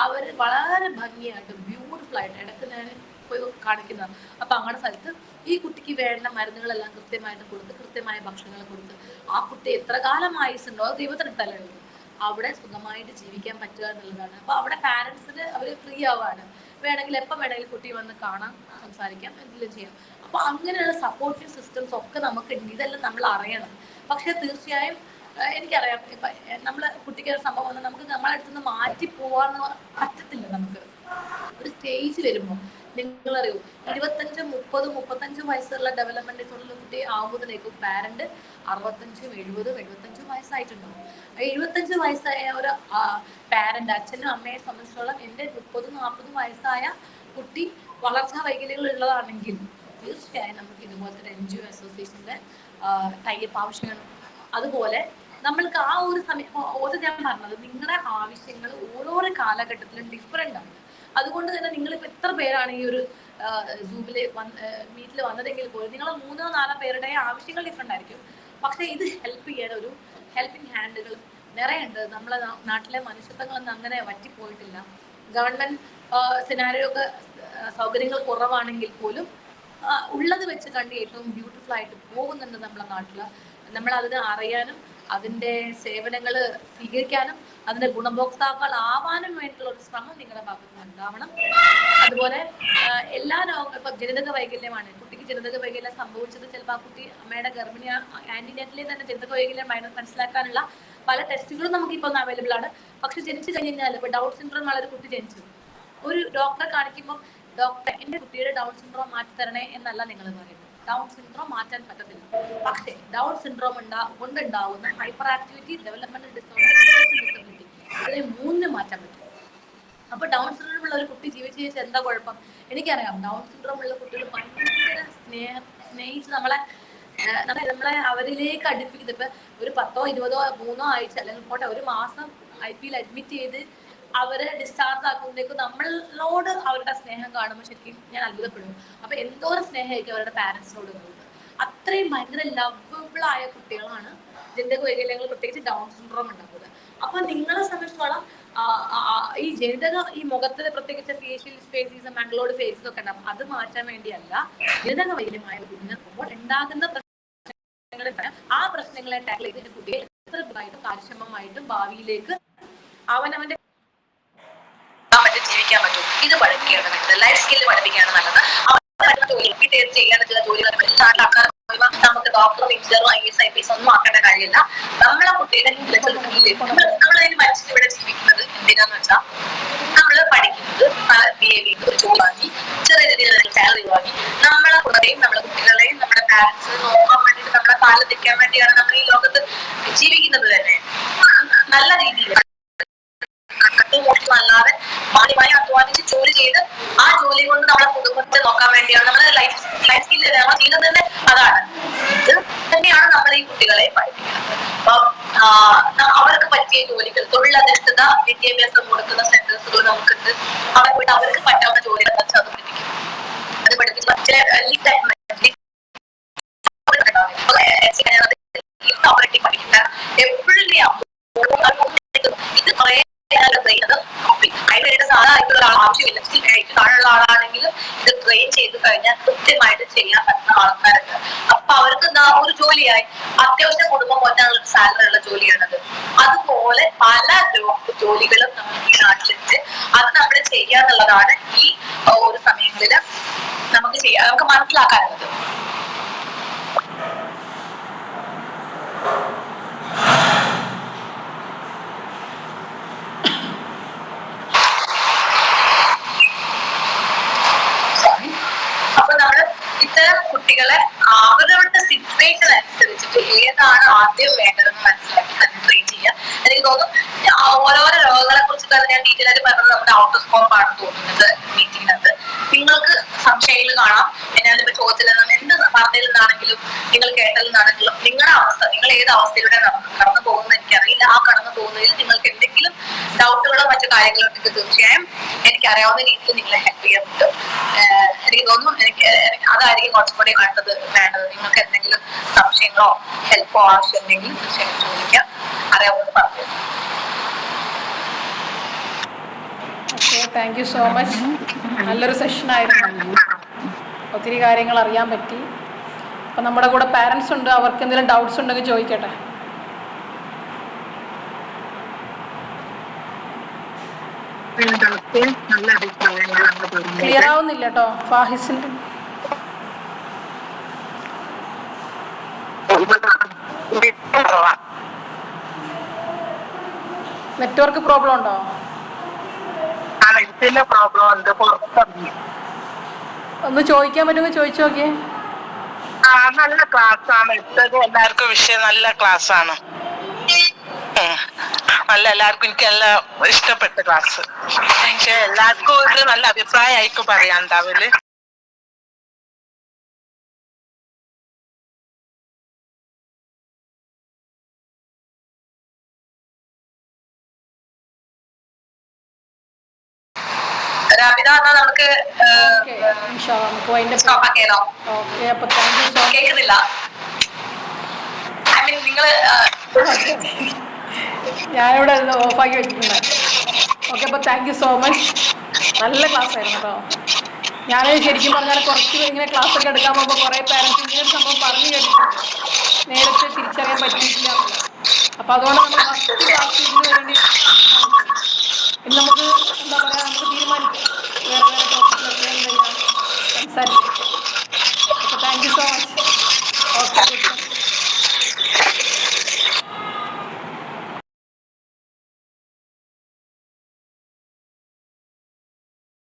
Speaker 2: അവർ വളരെ ഭംഗിയായിട്ട് ബ്യൂട്ടിഫുൾ ആയിട്ട് ഇടയ്ക്ക് ഞാൻ പോയി കാണിക്കുന്നത്. അപ്പൊ അങ്ങനെ സ്ഥലത്ത് ഈ കുട്ടിക്ക് വേണ്ട മരുന്നുകളെല്ലാം കൃത്യമായിട്ട് കൊടുത്ത്, കൃത്യമായ ഭക്ഷണങ്ങൾ കൊടുത്ത്, ആ കുട്ടി എത്ര കാലം ആയുസുണ്ടോ അത് ദൈവത്തിനടുത്തല്ലേ ഉള്ളൂ, അവിടെ സുഖമായിട്ട് ജീവിക്കാൻ പറ്റുക എന്നുള്ളതാണ്. അപ്പൊ അവിടെ പാരന്റ്സിന് അവർ ഫ്രീ ആവാണ്. വേണമെങ്കിൽ എപ്പം വേണമെങ്കിലും കുട്ടി വന്ന് കാണാം, സംസാരിക്കാം, എന്തെങ്കിലും ചെയ്യാം. അപ്പൊ അങ്ങനെയുള്ള സപ്പോർട്ടീവ് സിസ്റ്റംസ് ഒക്കെ നമുക്കുണ്ട്. ഇതെല്ലാം നമ്മൾ അറിയണം. പക്ഷെ തീർച്ചയായും എനിക്കറിയാം, ഇപ്പൊ നമ്മള് കുട്ടിക്ക് ഒരു സംഭവം വന്നാൽ നമുക്ക് നമ്മളെ അടുത്തുനിന്ന് മാറ്റി പോവാന്ന് പറ്റത്തില്ല. നമുക്ക് ഒരു സ്റ്റേജ് വരുമ്പോൾ നിങ്ങളറിയൂ 25, 30, 35 വയസ്സുള്ള ഡെവലപ്മെന്റ് ഡിസോർഡറുള്ള കുട്ടി ആവുന്നതിനേക്കും പാരന്റ് 65, 70, 75 വയസ്സായിട്ടുണ്ടാവും. 75 വയസ്സായ ഒരു പാരന്റ്, അച്ഛനും അമ്മയെ സംബന്ധിച്ചോളം എൻ്റെ 30, 40 വയസ്സായ കുട്ടി വളർച്ചാ വൈകല്യങ്ങൾ ഉള്ളതാണെങ്കിൽ തീർച്ചയായും നമുക്ക് ഇതുപോലത്തെ NGO അസോസിയേഷന്റെ ടൈപ്പ് ആവശ്യമാണ്. അതുപോലെ നമ്മൾക്ക് ആ ഒരു സമയം ഞാൻ പറഞ്ഞത്, നിങ്ങളുടെ ആവശ്യങ്ങൾ ഓരോരോ കാലഘട്ടത്തിലും ഡിഫറെന്റ് ആണ്. അതുകൊണ്ട് തന്നെ നിങ്ങളിപ്പോൾ എത്ര പേരാണ് ഈ ഒരു സൂമില് മീറ്റിൽ വന്നതെങ്കിൽ പോലും നിങ്ങൾ 3-4 പേരുടെ ആവശ്യങ്ങൾ ഡിഫറെന്റ് ആയിരിക്കും. പക്ഷെ ഇത് ഹെൽപ്പ് ചെയ്യാൻ ഒരു ഹെൽപ്പിംഗ് ഹാൻഡുകൾ നിറയുണ്ട്. നമ്മളെ നാട്ടിലെ മനുഷ്യത്വങ്ങളൊന്നും അങ്ങനെ വറ്റിപ്പോയിട്ടില്ല. ഗവൺമെന്റ് സിനാരിയോ ഒക്കെ സൗകര്യങ്ങൾ കുറവാണെങ്കിൽ പോലും ഉള്ളത് വെച്ച് കണ്ട് ഏറ്റവും ബ്യൂട്ടിഫുൾ ആയിട്ട് പോകുന്നുണ്ട് നമ്മളെ നാട്ടില്. നമ്മൾ അതിനെ അറിയാനും അതിന്റെ സേവനങ്ങൾ സ്വീകരിക്കാനും അതിന്റെ ഗുണഭോക്താക്കൾ ആവാനും വേണ്ടിയിട്ടുള്ള ഒരു ശ്രമം നിങ്ങളുടെ ഭാഗത്ത് നിന്ന് ഉണ്ടാവണം. അതുപോലെ എല്ലാ രോഗങ്ങളും, ഇപ്പൊ ജനിതക വൈകല്യമാണ്, കുട്ടിക്ക് ജനിതക വൈകല്യം സംഭവിച്ചത് ചിലപ്പോൾ ആ കുട്ടി അമ്മയുടെ ഗർഭിണി ആന്റിനേറ്റലിൽ തന്നെ ജനിതക വൈകല്യം മനസ്സിലാക്കാനുള്ള പല ടെസ്റ്റുകളും നമുക്ക് ഇപ്പൊ അവൈലബിൾ ആണ്. പക്ഷെ ജനിച്ചു കഴിഞ്ഞാൽ ഇപ്പൊ ഡൗൺ സിൻഡ്രോം ഉള്ള ഒരു കുട്ടി ജനിച്ചു, ഒരു ഡോക്ടറെ കാണിക്കുമ്പോൾ ഡോക്ടർ എൻ്റെ കുട്ടിയുടെ ഡൗൺ സിൻഡ്രോം മാറ്റി തരണേ എന്നല്ല നിങ്ങൾ പറയുന്നത്. ഡൗൺ സിൻഡ്രോം മാറ്റാൻ പറ്റത്തില്ല. പക്ഷേ ഡൗൺ സിൻഡ്രോം കൊണ്ടുണ്ടാവുന്ന hyperactivity, developmental disorder, intellectual disability, ഇതിനെ 3 മാറ്റാൻ പറ്റും. അപ്പൊ ഡൗൺ സിൻഡ്രോം ഉള്ള ഒരു കുട്ടി ജീവിച്ച് എന്താ കുഴപ്പം? എനിക്കറിയാം, ഡൗൺ സിൻഡ്രോം ഉള്ള കുട്ടികൾ ഭയങ്കര സ്നേഹിച്ച് നമ്മളെ അവരിലേക്ക് അടുപ്പിക്കുന്നത്. ഇപ്പൊ ഒരു 10, 20, 3 ആഴ്ച അല്ലെങ്കിൽ പോട്ടെ 1 മാസം IPയിൽ അഡ്മിറ്റ് ചെയ്ത് അവരെ ഡിസ്ചാർജ് ആക്കുമ്പോഴേക്കും നമ്മളോട് അവരുടെ സ്നേഹം കാണുമ്പോൾ ശരിക്കും ഞാൻ അത്ഭുതപ്പെടും. അപ്പൊ എന്തോരം സ്നേഹമായിരിക്കും അവരുടെ പാരന്റ്സിനോട് ഉള്ളത്. അത്രയും ഭയങ്കര ലവബിൾ ആയ കുട്ടികളാണ് ജനിതക വൈകല്യങ്ങൾ, പ്രത്യേകിച്ച് ഡൗൺ സിൻഡ്രോം ഉണ്ടാക്കുന്നത്. അപ്പൊ നിങ്ങളെ സംബന്ധിച്ചോളം ഈ ഈ മുഖത്ത് പ്രത്യേകിച്ച് ഫേഷ്യൽ ഫേസീസ്, മംഗ്ലോഡ് ഫേസസ് ഒക്കെ ഉണ്ടാവും. അത് മാറ്റാൻ വേണ്ടിയല്ല, ജനിതക വൈകല്യമായ കുഞ്ഞിനെത്തുമ്പോൾ ഉണ്ടാകുന്ന ആ പ്രശ്നങ്ങളെ ടാക്കിൾ ചെയ്ത് കുട്ടിയെ എത്ര കാര്യക്ഷമമായിട്ടും ഭാവിയിലേക്ക് അവനവന്റെ ജീവിക്കാൻ പറ്റും. ഇത് പഠിപ്പിക്കേണ്ടതുണ്ട്. ലൈഫ് സ്കില്ല് പഠിപ്പിക്കുകയാണ് നല്ലത്. ചെയ്യാൻ ചില ജോലികൾ നമുക്ക് ഡോക്ടറും എഞ്ചിനീയറും IAS IPS ഒന്നും ആക്കേണ്ട കാര്യമില്ല. നമ്മളെ കുട്ടിയുടെ നമ്മളതിന് മനുഷ്യൻ ഇവിടെ ജീവിക്കുന്നത് എന്തിനാന്ന് വെച്ചാൽ നമ്മള് പഠിക്കുന്നത് BA ഒരു ജോലി വാങ്ങി, ചെറിയ രീതിയിലുള്ള സാലറി വാങ്ങി, നമ്മളെ കുട്ടികളെയും നമ്മളെ കുട്ടികളെയും നമ്മുടെ പാരന്റ്സിനെ നോക്കാൻ വേണ്ടിയിട്ട് നമ്മളെ കാലിൽ നിൽക്കാൻ വേണ്ടിയാണ് നമ്മൾ ഈ ലോകത്ത് ജീവിക്കുന്നത് തന്നെ. നല്ല രീതിയിൽ അല്ലാതെ മാന്യമായി അധ്വാനിച്ച് ജോലി ചെയ്ത് ആ ജോലി കൊണ്ട് നമ്മളെ കുടുംബത്തെ നോക്കാൻ വേണ്ടിയാണ് നമ്മുടെ ലൈഫ് സ്കില്ല്. നമ്മൾ ചെയ്യുന്നത് തന്നെ അതാണ്. ഇത് തന്നെയാണ് നമ്മൾ ഈ കുട്ടികളെ പഠിപ്പിക്കുന്നത്. അപ്പൊ അവർക്ക് പറ്റിയ ജോലികൾ, തൊഴിലധിഷ്ഠിത വിദ്യാഭ്യാസം കൊടുക്കുന്ന സെന്റേഴ്സുകൾ നമുക്കുണ്ട്. അവിടെ പോയിട്ട് അവർക്ക് പറ്റാവുന്ന ജോലികൾ അത് പഠിപ്പിക്കും. അത് പഠിപ്പിച്ച് പഠിക്കുന്ന എപ്പോഴും ഇത് കുറേ അതിനായിട്ട് സാധാരണ ആവശ്യമില്ല. താഴെയുള്ള ആളാണെങ്കിലും ഇത് ട്രെയിൻ ചെയ്ത് കഴിഞ്ഞാൽ കൃത്യമായിട്ട് ചെയ്യാൻ പറ്റുന്ന ആൾക്കാരുണ്ട്. അപ്പൊ അവർക്ക് എന്താ ഒരു ജോലിയായി, അത്യാവശ്യം കുടുംബം പോറ്റാനുള്ള സാലറി ഉള്ള ജോലിയാണത്. അതുപോലെ പല ജോലികളും നമ്മൾ ഈ നാട്ടിലുണ്ട്. അത് നമ്മൾ ചെയ്യാന്നുള്ളതാണ് ഈ ഒരു സമയങ്ങളില് നമുക്ക് മനസ്സിലാക്കാനുള്ളത്. ഇത്തരം കുട്ടികളെ അവരവരുടെ സിറ്റുവേഷൻ അനുസരിച്ചിട്ട് ഏതാണ് ആദ്യം വേണ്ടതെന്ന് മനസ്സിലാക്കി തന്നെ ട്രെയിൻ ചെയ്യുക. എനിക്ക് തോന്നുന്നു ഓരോരോ രോഗങ്ങളെ കുറിച്ചിട്ടാണ് ഞാൻ ഡീറ്റെയിൽ ആയിട്ട് പറഞ്ഞത്. നമ്മുടെ ഔട്ട് സ്കോപ്പ് ആണ് തോന്നുന്നത് മീറ്റിങ്ങിനകത്ത്. നിങ്ങൾക്ക് സംശയങ്ങൾ കാണാം. ഞാനിപ്പോ ചോദിച്ചില്ലെന്നും എന്ത് പറഞ്ഞതിൽ നിന്നാണെങ്കിലും നിങ്ങൾ കേട്ടതിൽ നിന്നാണെങ്കിലും നിങ്ങളുടെ അവസ്ഥ, നിങ്ങൾ ഏത് അവസ്ഥയിലൂടെ കടന്നു പോകുന്നത് എനിക്കറിയില്ല. ആ കടന്നു പോകുന്നതിൽ നിങ്ങൾക്ക് എന്തെങ്കിലും ഡൗട്ടുകളോ മറ്റു കാര്യങ്ങളോ ഉണ്ടെങ്കിൽ തീർച്ചയായും എനിക്ക് അറിയാവുന്ന രീതിയിൽ നിങ്ങളെ ഹെൽപ്പ് ചെയ്യാൻ പറ്റും. എനിക്ക് തോന്നുന്നു അതായിരിക്കും കുറച്ചും കൂടി വേണ്ടത്. നിങ്ങൾക്ക് എന്തെങ്കിലും സംശയങ്ങളോ ഹെൽപ്പോ ആവശ്യം ഉണ്ടെങ്കിൽ തീർച്ചയായും ചോദിക്കാം. അറിയാവുന്നത് പറഞ്ഞു.
Speaker 1: Thank you so much. നല്ലൊരു സെഷൻ ആയിരുന്നു. ഒത്തിരി കാര്യങ്ങൾ അറിയാൻ പറ്റി. അപ്പം നമ്മുടെ കൂടെ പാരൻസ് ഉണ്ട്. അവർക്ക് എന്തെങ്കിലും ഡൗട്ട്സ് ഉണ്ടെങ്കിൽ ചോദിക്കട്ടെ. ക്ലിയർ ആവുന്നില്ല കേട്ടോ ഫാഹിസിന്റെ. നെറ്റ്വർക്ക് പ്രോബ്ലം ഉണ്ടോ? ഒന്ന് ചോദിക്കാൻ പറ്റുമോ? ചോദിച്ചു നോക്കിയേ.
Speaker 3: നല്ല ക്ലാസ് ആണ് ഇട്ടത്. എല്ലാവർക്കും വിഷയം നല്ല ക്ലാസ് ആണ്. എല്ലാവർക്കും എനിക്ക് നല്ല ഇഷ്ടപ്പെട്ട ക്ലാസ്. പക്ഷെ എല്ലാവർക്കും ഇത് നല്ല അഭിപ്രായമായിരിക്കും പറയാണ്ടാവല്.
Speaker 2: നമുക്ക് കേൾക്കുന്നില്ല. നിങ്ങള്
Speaker 1: ഞാനിവിടെ ഓഫാക്കി വെച്ചിട്ടുണ്ട്. ഓക്കെ, അപ്പോൾ താങ്ക് യു സോ മച്ച്. നല്ല ക്ലാസ് ആയിരുന്നു കേട്ടോ. ഞാൻ ശരിക്കും പറഞ്ഞാൽ കുറച്ച് ഇങ്ങനെ ക്ലാസ് ഒക്കെ എടുക്കാൻ പോകുമ്പോൾ കുറേ പാരൻസ് ഇങ്ങനെ ഒരു സംഭവം പറഞ്ഞു കേട്ടിട്ടുണ്ട്, നേരത്തെ തിരിച്ചറിയാൻ പറ്റിയിട്ടില്ല എന്നുള്ളത്. അപ്പോൾ അതുകൊണ്ട് നമ്മൾ ഫസ്റ്റ് ക്ലാസ് ഇതിന് വേണ്ടി ഇനി നമുക്ക് എന്താ പറയുക, നമുക്ക് തീരുമാനിക്കാം വേറെ ടോപ്പിക്കിലൊക്കെ എന്തെങ്കിലും സംസാരിക്കാം.